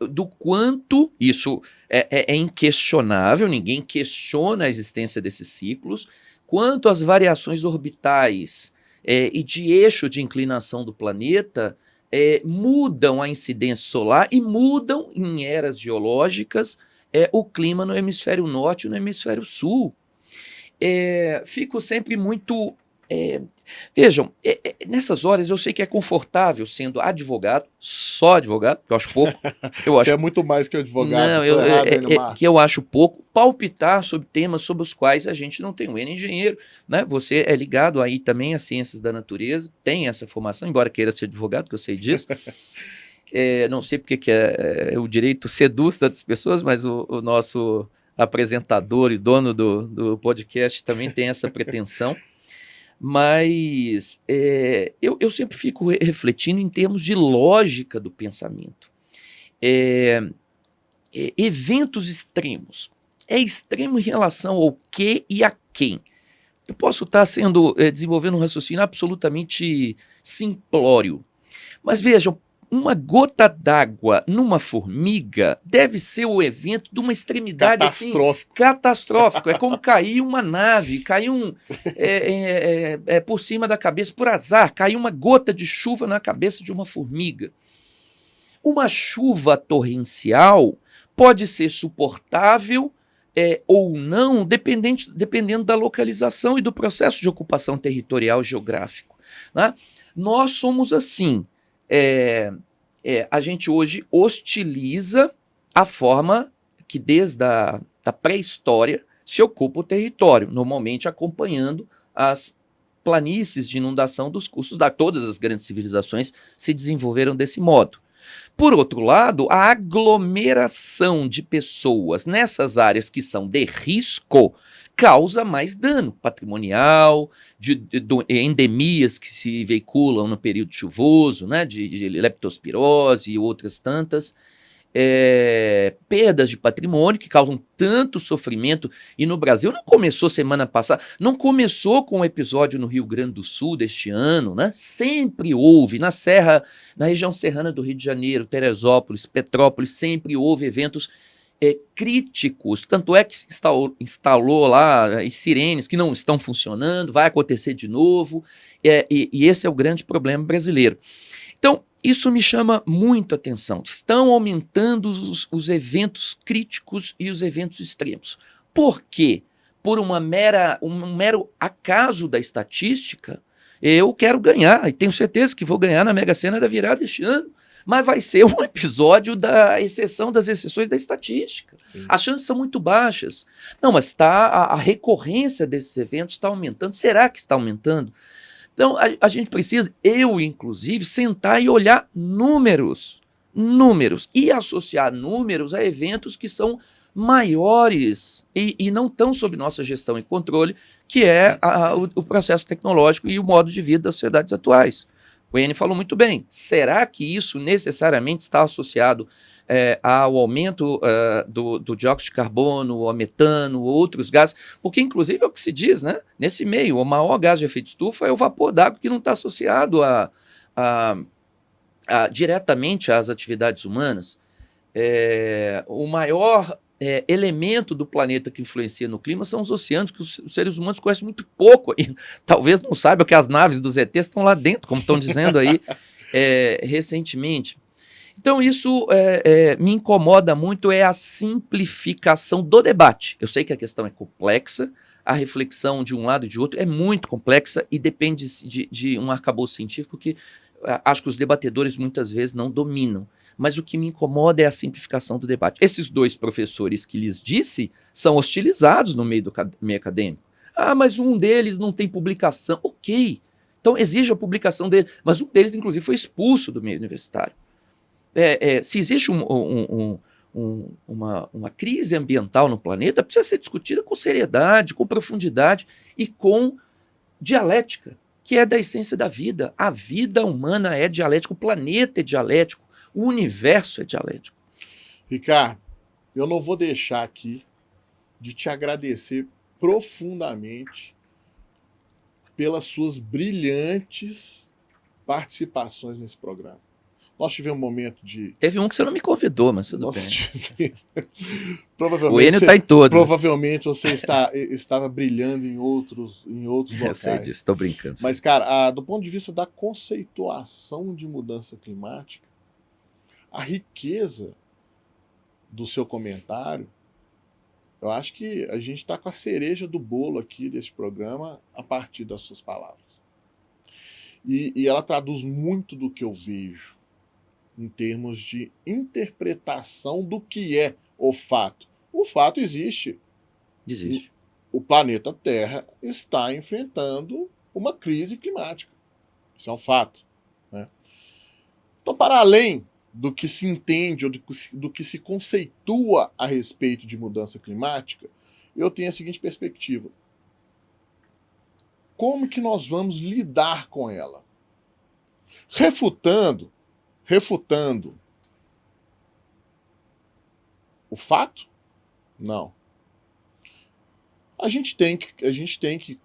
Do quanto isso é inquestionável, ninguém questiona a existência desses ciclos, quanto as variações orbitais e de eixo de inclinação do planeta mudam a incidência solar e mudam em eras geológicas o clima no hemisfério norte e no hemisfério sul. Fico sempre muito... Vejam, nessas horas eu sei que é confortável sendo advogado, só advogado, que eu acho pouco. Você é muito mais que advogado. Não, que eu acho pouco, palpitar sobre temas sobre os quais a gente não tem. O Enio é engenheiro, né? Você é ligado aí também às ciências da natureza, tem essa formação, embora queira ser advogado, que eu sei disso. Não sei porque que o direito seduz tantas pessoas, mas o nosso apresentador e dono do podcast também tem essa pretensão. Mas eu sempre fico refletindo em termos de lógica do pensamento. Eventos extremos. É extremo em relação ao que e a quem. Eu posso estar desenvolvendo um raciocínio absolutamente simplório. Mas vejam, uma gota d'água numa formiga deve ser o evento de uma extremidade catastrófico. Assim, catastrófico. É como cair uma nave, cair por cima da cabeça, por azar, cair uma gota de chuva na cabeça de uma formiga. Uma chuva torrencial pode ser suportável ou não, dependendo da localização e do processo de ocupação territorial geográfico. Né? Nós somos assim. A gente hoje hostiliza a forma que desde a pré-história se ocupa o território, normalmente acompanhando as planícies de inundação dos cursos todas as grandes civilizações se desenvolveram desse modo. Por outro lado, a aglomeração de pessoas nessas áreas que são de risco causa mais dano patrimonial, de endemias que se veiculam no período chuvoso, né, de leptospirose e outras tantas, perdas de patrimônio que causam tanto sofrimento. E no Brasil não começou semana passada, não começou com o episódio no Rio Grande do Sul deste ano, né? Sempre houve, na região serrana do Rio de Janeiro, Teresópolis, Petrópolis, sempre houve eventos críticos, tanto é que se instalou lá as sirenes que não estão funcionando, vai acontecer de novo, e esse é o grande problema brasileiro. Então, isso me chama muito a atenção. Estão aumentando os eventos críticos e os eventos extremos. Por quê? Por um mero acaso da estatística, eu quero ganhar, e tenho certeza que vou ganhar na Mega Sena da virada este ano, mas vai ser um episódio da exceção das exceções da estatística. Sim. As chances são muito baixas. Não, mas a recorrência desses eventos está aumentando. Será que está aumentando? Então, a gente precisa, eu inclusive, sentar e olhar números e associar números a eventos que são maiores e não estão sob nossa gestão e controle, que é o processo tecnológico e o modo de vida das sociedades atuais. O Enio falou muito bem. Será que isso necessariamente está associado ao aumento do dióxido de carbono, ao metano, outros gases? Porque, inclusive, é o que se diz, né? Nesse meio, o maior gás de efeito estufa é o vapor d'água, que não está associado diretamente às atividades humanas. O maior elemento do planeta que influencia no clima são os oceanos, que os seres humanos conhecem muito pouco. E talvez não saibam que as naves dos ETs estão lá dentro, como estão dizendo aí recentemente. Então isso me incomoda muito, a simplificação do debate. Eu sei que a questão é complexa, a reflexão de um lado e de outro é muito complexa e depende de um arcabouço científico que acho que os debatedores muitas vezes não dominam. Mas o que me incomoda é a simplificação do debate. Esses dois professores que lhes disse são hostilizados no meio do meio acadêmico. Ah, mas um deles não tem publicação. Ok, então exige a publicação dele. Mas um deles, inclusive, foi expulso do meio universitário. Se existe uma crise ambiental no planeta, precisa ser discutida com seriedade, com profundidade e com dialética, que é da essência da vida. A vida humana é dialética, o planeta é dialético, o universo é dialético. Ricardo, eu não vou deixar aqui de te agradecer profundamente pelas suas brilhantes participações nesse programa. Nós tivemos um momento de... Teve um que você não me convidou, mas tudo bem. Provavelmente o Enio está em todos. Provavelmente você estava brilhando em outros locais. Eu sei disso, estou brincando. Mas, cara, do ponto de vista da conceituação de mudança climática, a riqueza do seu comentário, eu acho que a gente está com a cereja do bolo aqui desse programa a partir das suas palavras. E ela traduz muito do que eu vejo em termos de interpretação do que é o fato. O fato existe. Existe. O planeta Terra está enfrentando uma crise climática. Isso é um fato, né? Então, para além do que se entende ou do que se conceitua a respeito de mudança climática, eu tenho a seguinte perspectiva. Como que nós vamos lidar com ela? Refutando o fato? Não. A gente tem que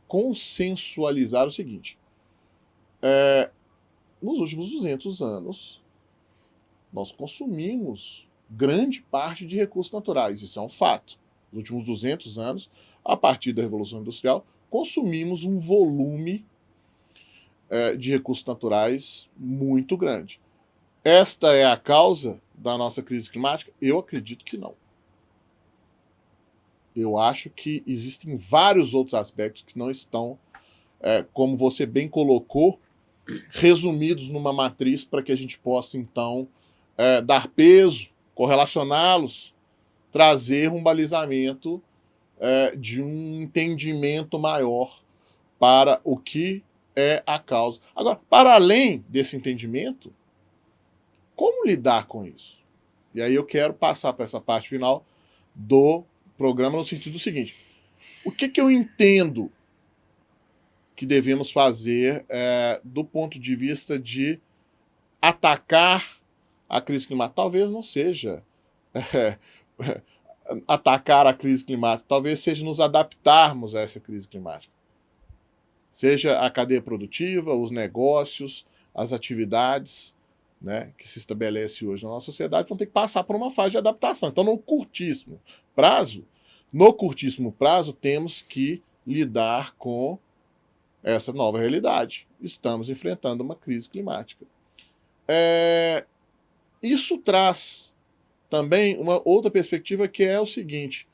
consensualizar o seguinte. Nos últimos 200 anos, nós consumimos grande parte de recursos naturais. Isso é um fato. Nos últimos 200 anos, a partir da Revolução Industrial, consumimos um volume de recursos naturais muito grande. Esta é a causa da nossa crise climática? Eu acredito que não. Eu acho que existem vários outros aspectos que não estão, como você bem colocou, resumidos numa matriz para que a gente possa, então, dar peso, correlacioná-los, trazer um balizamento de um entendimento maior para o que é a causa. Agora, para além desse entendimento, como lidar com isso? E aí eu quero passar para essa parte final do programa no sentido seguinte. O que eu entendo que devemos fazer do ponto de vista de atacar a crise climática? Talvez não seja atacar a crise climática, talvez seja nos adaptarmos a essa crise climática. Seja a cadeia produtiva, os negócios, as atividades, né, que se estabelece hoje na nossa sociedade vão ter que passar por uma fase de adaptação. Então, no curtíssimo prazo, temos que lidar com essa nova realidade. Estamos enfrentando uma crise climática. Isso traz também uma outra perspectiva, que é o seguinte: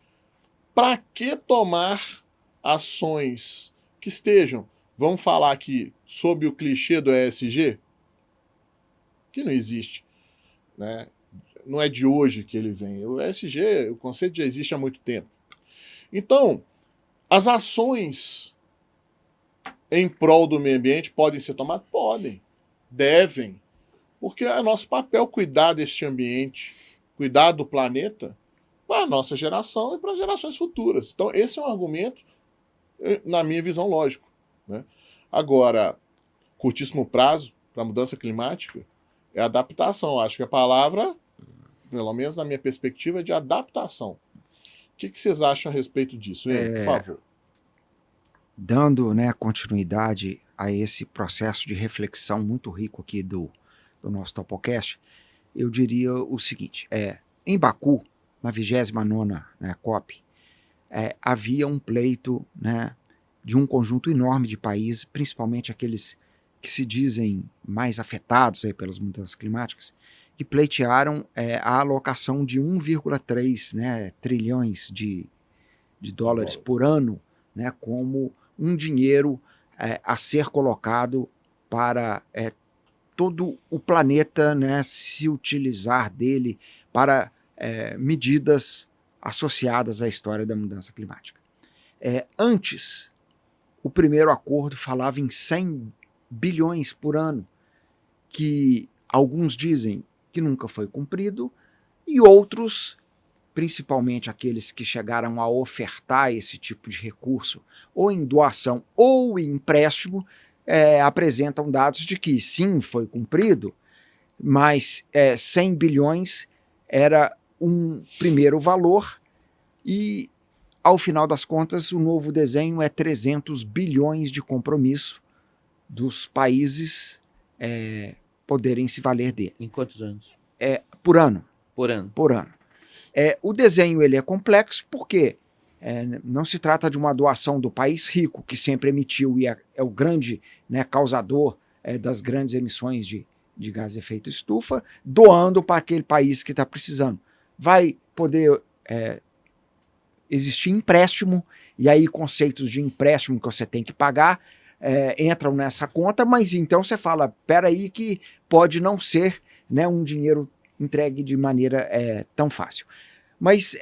para que tomar ações que estejam, vamos falar aqui, sob o clichê do ESG? que não existe, né? Não é de hoje que ele vem. O ESG, o conceito já existe há muito tempo. Então, as ações em prol do meio ambiente podem ser tomadas? Podem, devem, porque é nosso papel cuidar deste ambiente, cuidar do planeta para a nossa geração e para gerações futuras. Então, esse é um argumento, na minha visão, lógico, né? Agora, curtíssimo prazo para a mudança climática é adaptação. Acho que a palavra, pelo menos na minha perspectiva, é de adaptação. O que vocês acham a respeito disso, hein? Por favor. Dando, né, continuidade a esse processo de reflexão muito rico aqui do nosso Topocast, eu diria o seguinte, em Baku, na 29ª, né, COP, havia um pleito, né, de um conjunto enorme de países, principalmente aqueles que se dizem mais afetados aí pelas mudanças climáticas, que pleitearam a alocação de 1,3, né, trilhões de dólares por ano, né, como um dinheiro a ser colocado para todo o planeta, né, se utilizar dele para medidas associadas à história da mudança climática. Antes, o primeiro acordo falava em 100 bilhões por ano, que alguns dizem que nunca foi cumprido, e outros, principalmente aqueles que chegaram a ofertar esse tipo de recurso, ou em doação ou em empréstimo, apresentam dados de que sim, foi cumprido, mas 100 bilhões era um primeiro valor e, ao final das contas, o novo desenho é 300 bilhões de compromisso dos países poderem se valer dele. Em quantos anos? Por ano. Por ano. Por ano. O desenho ele é complexo porque não se trata de uma doação do país rico, que sempre emitiu e é o grande, né, causador das grandes emissões de gás de efeito estufa, doando para aquele país que está precisando. Vai poder existir empréstimo, e aí conceitos de empréstimo que você tem que pagar entram nessa conta, mas então você fala, peraí que pode não ser, né, um dinheiro entregue de maneira tão fácil. Mas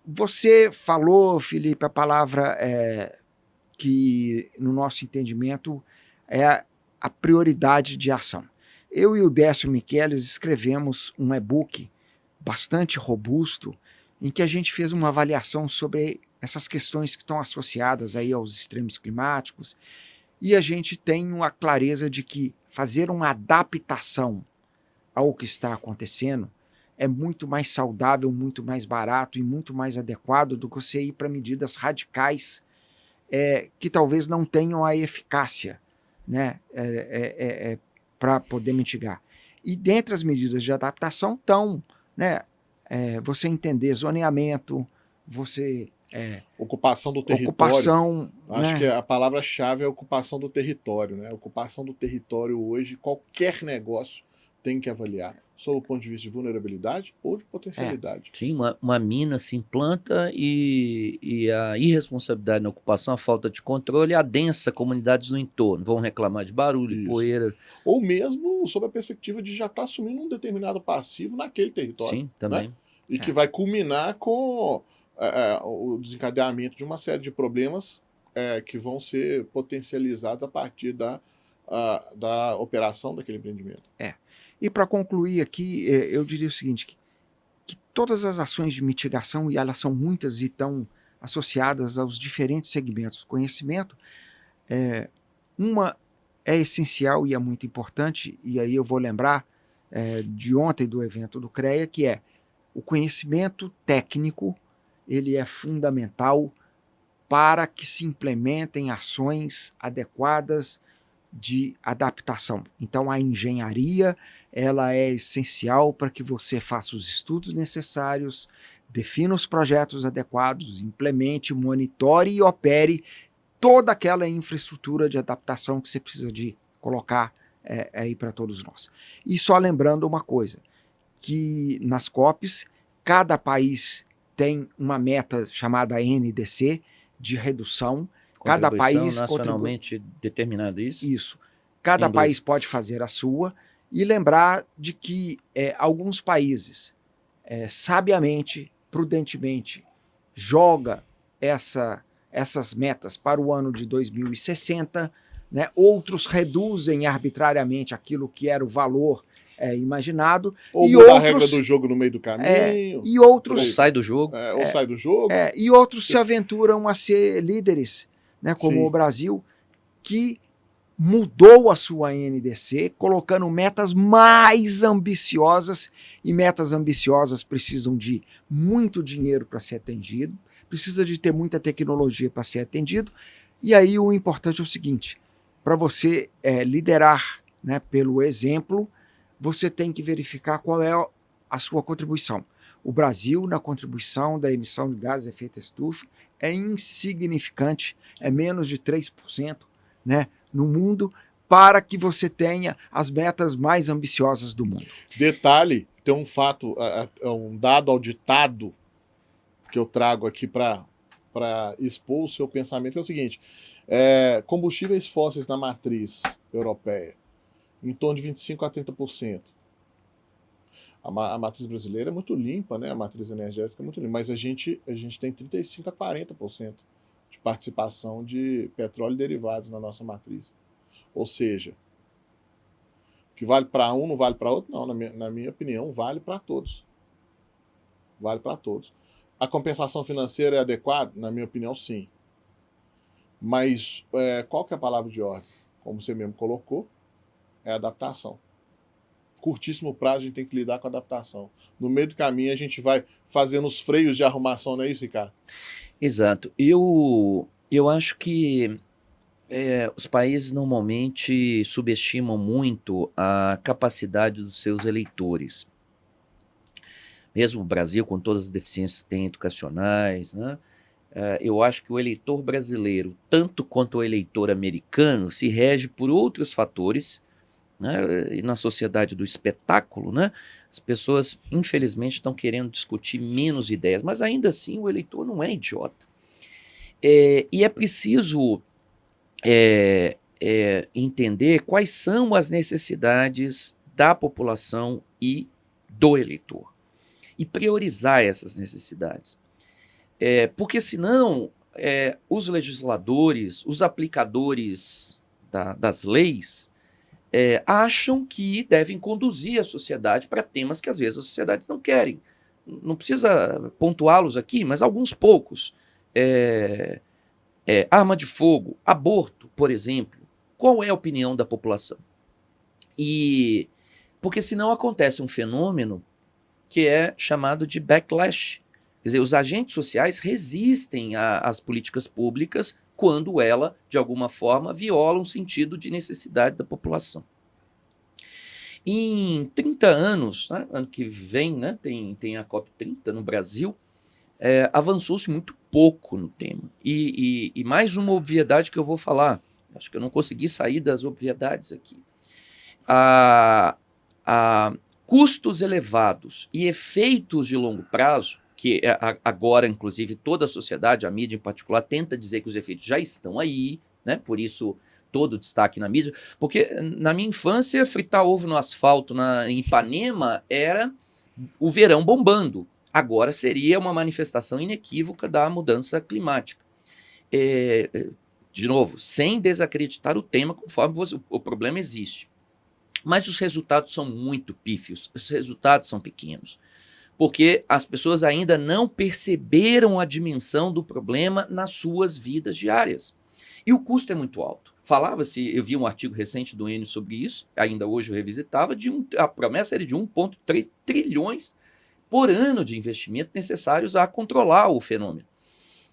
você falou, Felipe, a palavra que, no nosso entendimento, é a prioridade de ação. Eu e o Décio Michelis escrevemos um e-book bastante robusto em que a gente fez uma avaliação sobre essas questões que estão associadas aí aos extremos climáticos, e a gente tem uma clareza de que fazer uma adaptação ao que está acontecendo é muito mais saudável, muito mais barato e muito mais adequado do que você ir para medidas radicais que talvez não tenham a eficácia, né, para poder mitigar. E dentre as medidas de adaptação estão, né, você entender zoneamento, você... ocupação do território. Acho né? que a palavra-chave é ocupação do território, né? Ocupação do território hoje, qualquer negócio tem que avaliar, sob o ponto de vista de vulnerabilidade ou de potencialidade. Sim, uma mina se implanta e a irresponsabilidade na ocupação, a falta de controle, adensa comunidades no entorno, vão reclamar de barulho, poeira. Ou mesmo sob a perspectiva de já estar assumindo um determinado passivo naquele território. Sim, também. Né? E que vai culminar com o desencadeamento de uma série de problemas que vão ser potencializados a partir da operação daquele empreendimento. E para concluir aqui, eu diria o seguinte, que todas as ações de mitigação, e elas são muitas e estão associadas aos diferentes segmentos do conhecimento, uma é essencial e é muito importante, e aí eu vou lembrar de ontem do evento do CREA, que é o conhecimento técnico, ele é fundamental para que se implementem ações adequadas de adaptação. Então a engenharia ela é essencial para que você faça os estudos necessários, defina os projetos adequados, implemente, monitore e opere toda aquela infraestrutura de adaptação que você precisa de colocar aí para todos nós. E só lembrando uma coisa, que nas COPs, cada país tem uma meta chamada NDC, de redução. Cada país nacionalmente determinado isso? Isso. Cada país pode fazer a sua, e lembrar de que alguns países, sabiamente, prudentemente, joga essas metas para o ano de 2060, né? Outros reduzem arbitrariamente aquilo que era o valor imaginado. Ou e muda a outros, regra do jogo no meio do caminho. E outros, ou sai do jogo. Ou sai do jogo. E outros se aventuram a ser líderes, né? Como Sim. o Brasil, que mudou a sua NDC, colocando metas mais ambiciosas, e metas ambiciosas precisam de muito dinheiro para ser atendido, precisa de ter muita tecnologia para ser atendido, e aí o importante é o seguinte, para você liderar, né, pelo exemplo, você tem que verificar qual é a sua contribuição. O Brasil, na contribuição da emissão de gases de efeito estufa, é insignificante, é menos de 3%, né, no mundo, para que você tenha as metas mais ambiciosas do mundo. Detalhe, tem um fato, um dado auditado que eu trago aqui para expor o seu pensamento, é o seguinte, combustíveis fósseis na matriz europeia, em torno de 25% a 30%. A matriz brasileira é muito limpa, né? A matriz energética é muito limpa, mas a gente tem 35% a 40% de participação de petróleo e derivados na nossa matriz. Ou seja, o que vale para um não vale para outro? Não, na minha opinião, vale para todos. Vale para todos. A compensação financeira é adequada? Na minha opinião, sim. Mas qual que é a palavra de ordem? Como você mesmo colocou, é adaptação. Curtíssimo prazo a gente tem que lidar com a adaptação. No meio do caminho a gente vai fazendo os freios de arrumação, não é isso, Ricardo? Exato. Eu acho que os países normalmente subestimam muito a capacidade dos seus eleitores. Mesmo o Brasil, com todas as deficiências que tem educacionais, né? Eu acho que o eleitor brasileiro, tanto quanto o eleitor americano, se rege por outros fatores, né? E na sociedade do espetáculo, né? As pessoas, infelizmente, estão querendo discutir menos ideias, mas ainda assim o eleitor não é idiota. E é preciso entender quais são as necessidades da população e do eleitor, e priorizar essas necessidades. Porque senão os legisladores, os aplicadores das leis, acham que devem conduzir a sociedade para temas que às vezes as sociedades não querem. Não precisa pontuá-los aqui, mas alguns poucos. Arma de fogo, aborto, por exemplo. Qual é a opinião da população? Porque senão acontece um fenômeno que é chamado de backlash. Quer dizer, os agentes sociais resistem às políticas públicas quando ela, de alguma forma, viola um sentido de necessidade da população. Em 30 anos, né, ano que vem, né, tem a COP30 no Brasil, avançou-se muito pouco no tema. E mais uma obviedade que eu vou falar, acho que eu não consegui sair das obviedades aqui. Custos elevados e efeitos de longo prazo, que agora, inclusive, toda a sociedade, a mídia em particular, tenta dizer que os efeitos já estão aí, né? Por isso todo o destaque na mídia, porque na minha infância, fritar ovo no asfalto em Ipanema era o verão bombando. Agora seria uma manifestação inequívoca da mudança climática. De novo, sem desacreditar o tema, conforme o problema existe. Mas os resultados são muito pífios, os resultados são pequenos, porque as pessoas ainda não perceberam a dimensão do problema nas suas vidas diárias. E o custo é muito alto. Falava-se, eu vi um artigo recente do Enio sobre isso, ainda hoje eu revisitava, a promessa era de 1,3 trilhões por ano de investimento necessários a controlar o fenômeno.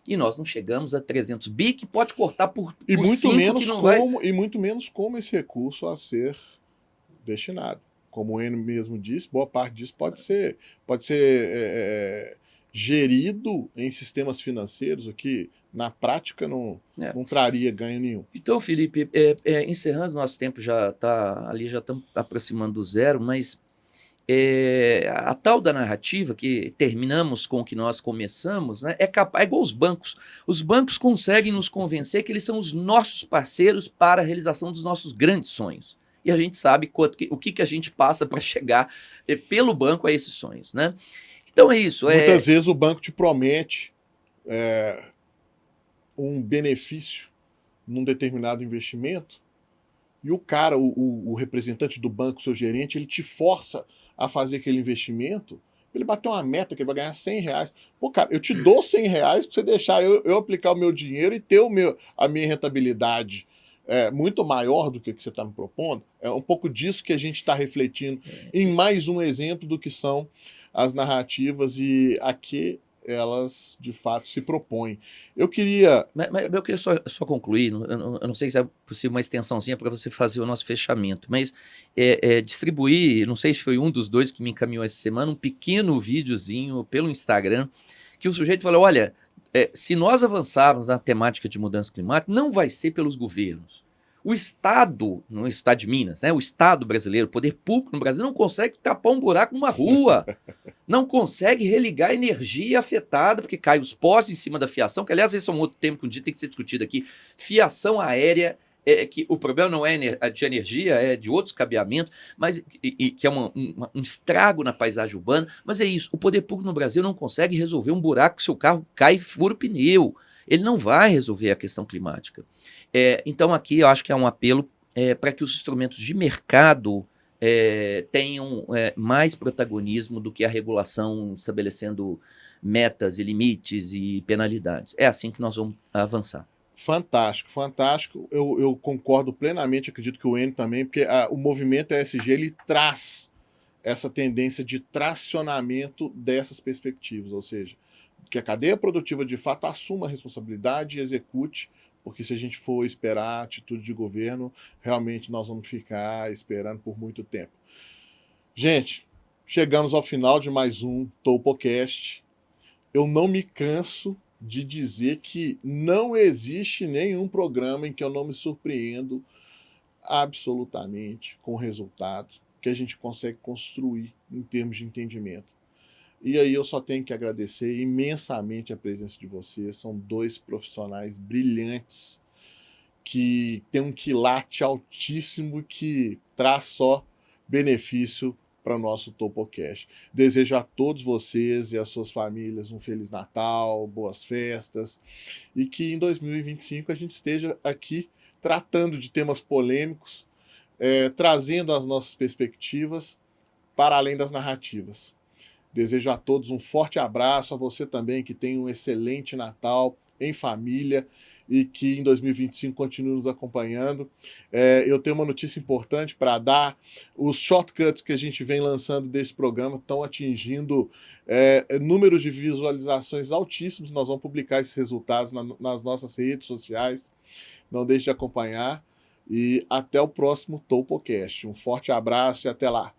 E nós não chegamos a 300 bi, que pode cortar por 5 que não vai... E muito menos como esse recurso a ser destinado. Como o Enio mesmo disse, boa parte disso pode ser gerido em sistemas financeiros, o que na prática não traria ganho nenhum. Então, Felipe, encerrando, nosso tempo já está ali, já estamos aproximando do zero, mas a tal da narrativa, que terminamos com o que nós começamos, né, é igual os bancos. Os bancos conseguem nos convencer que eles são os nossos parceiros para a realização dos nossos grandes sonhos. e a gente sabe o que a gente passa para chegar pelo banco a esses sonhos, né? Então é isso. Muitas vezes o banco te promete um benefício num determinado investimento e o cara, o representante do banco, seu gerente, ele te força a fazer aquele investimento, ele bateu uma meta que ele vai ganhar R$100. Pô, cara, eu te dou R$100 para você deixar eu aplicar o meu dinheiro e ter a minha rentabilidade muito maior do que você está me propondo. É um pouco disso que a gente está refletindo em mais um exemplo do que são as narrativas e a que elas, de fato, se propõem. Eu queria só concluir, eu não sei se é possível uma extensãozinha para você fazer o nosso fechamento, mas distribuir, não sei se foi um dos dois que me encaminhou essa semana, um pequeno videozinho pelo Instagram, que o sujeito falou, olha, se nós avançarmos na temática de mudança climática, não vai ser pelos governos. O Estado, no Estado de Minas, né, o Estado brasileiro, o poder público no Brasil não consegue tapar um buraco numa rua, não consegue religar a energia afetada, porque cai os postes em cima da fiação, que aliás esse é um outro tema que um dia tem que ser discutido aqui, fiação aérea, que o problema não é de energia, é de outros cabeamentos, mas que é um estrago na paisagem urbana, mas é isso, o poder público no Brasil não consegue resolver um buraco que seu carro cai e fura o pneu, ele não vai resolver a questão climática. Então aqui eu acho que é um apelo para que os instrumentos de mercado tenham mais protagonismo do que a regulação estabelecendo metas e limites e penalidades. É assim que nós vamos avançar. Fantástico, fantástico. Eu concordo plenamente, acredito que o Enio também, porque o movimento ESG ele traz essa tendência de tracionamento dessas perspectivas, ou seja, que a cadeia produtiva de fato assuma a responsabilidade e execute, porque se a gente for esperar a atitude de governo, realmente nós vamos ficar esperando por muito tempo. Gente, chegamos ao final de mais um TopoCast. Eu não me canso de dizer que não existe nenhum programa em que eu não me surpreendo absolutamente com o resultado que a gente consegue construir em termos de entendimento. E aí eu só tenho que agradecer imensamente a presença de vocês. São dois profissionais brilhantes que têm um quilate altíssimo que traz só benefício para o nosso TopoCast. Desejo a todos vocês e às suas famílias um Feliz Natal, boas festas e que em 2025 a gente esteja aqui tratando de temas polêmicos, trazendo as nossas perspectivas para além das narrativas. Desejo a todos um forte abraço, a você também que tem um excelente Natal em família e que em 2025 continue nos acompanhando. Eu tenho uma notícia importante para dar. Os shortcuts que a gente vem lançando desse programa estão atingindo números de visualizações altíssimos. Nós vamos publicar esses resultados nas nossas redes sociais. Não deixe de acompanhar e até o próximo TopoCast. Um forte abraço e até lá.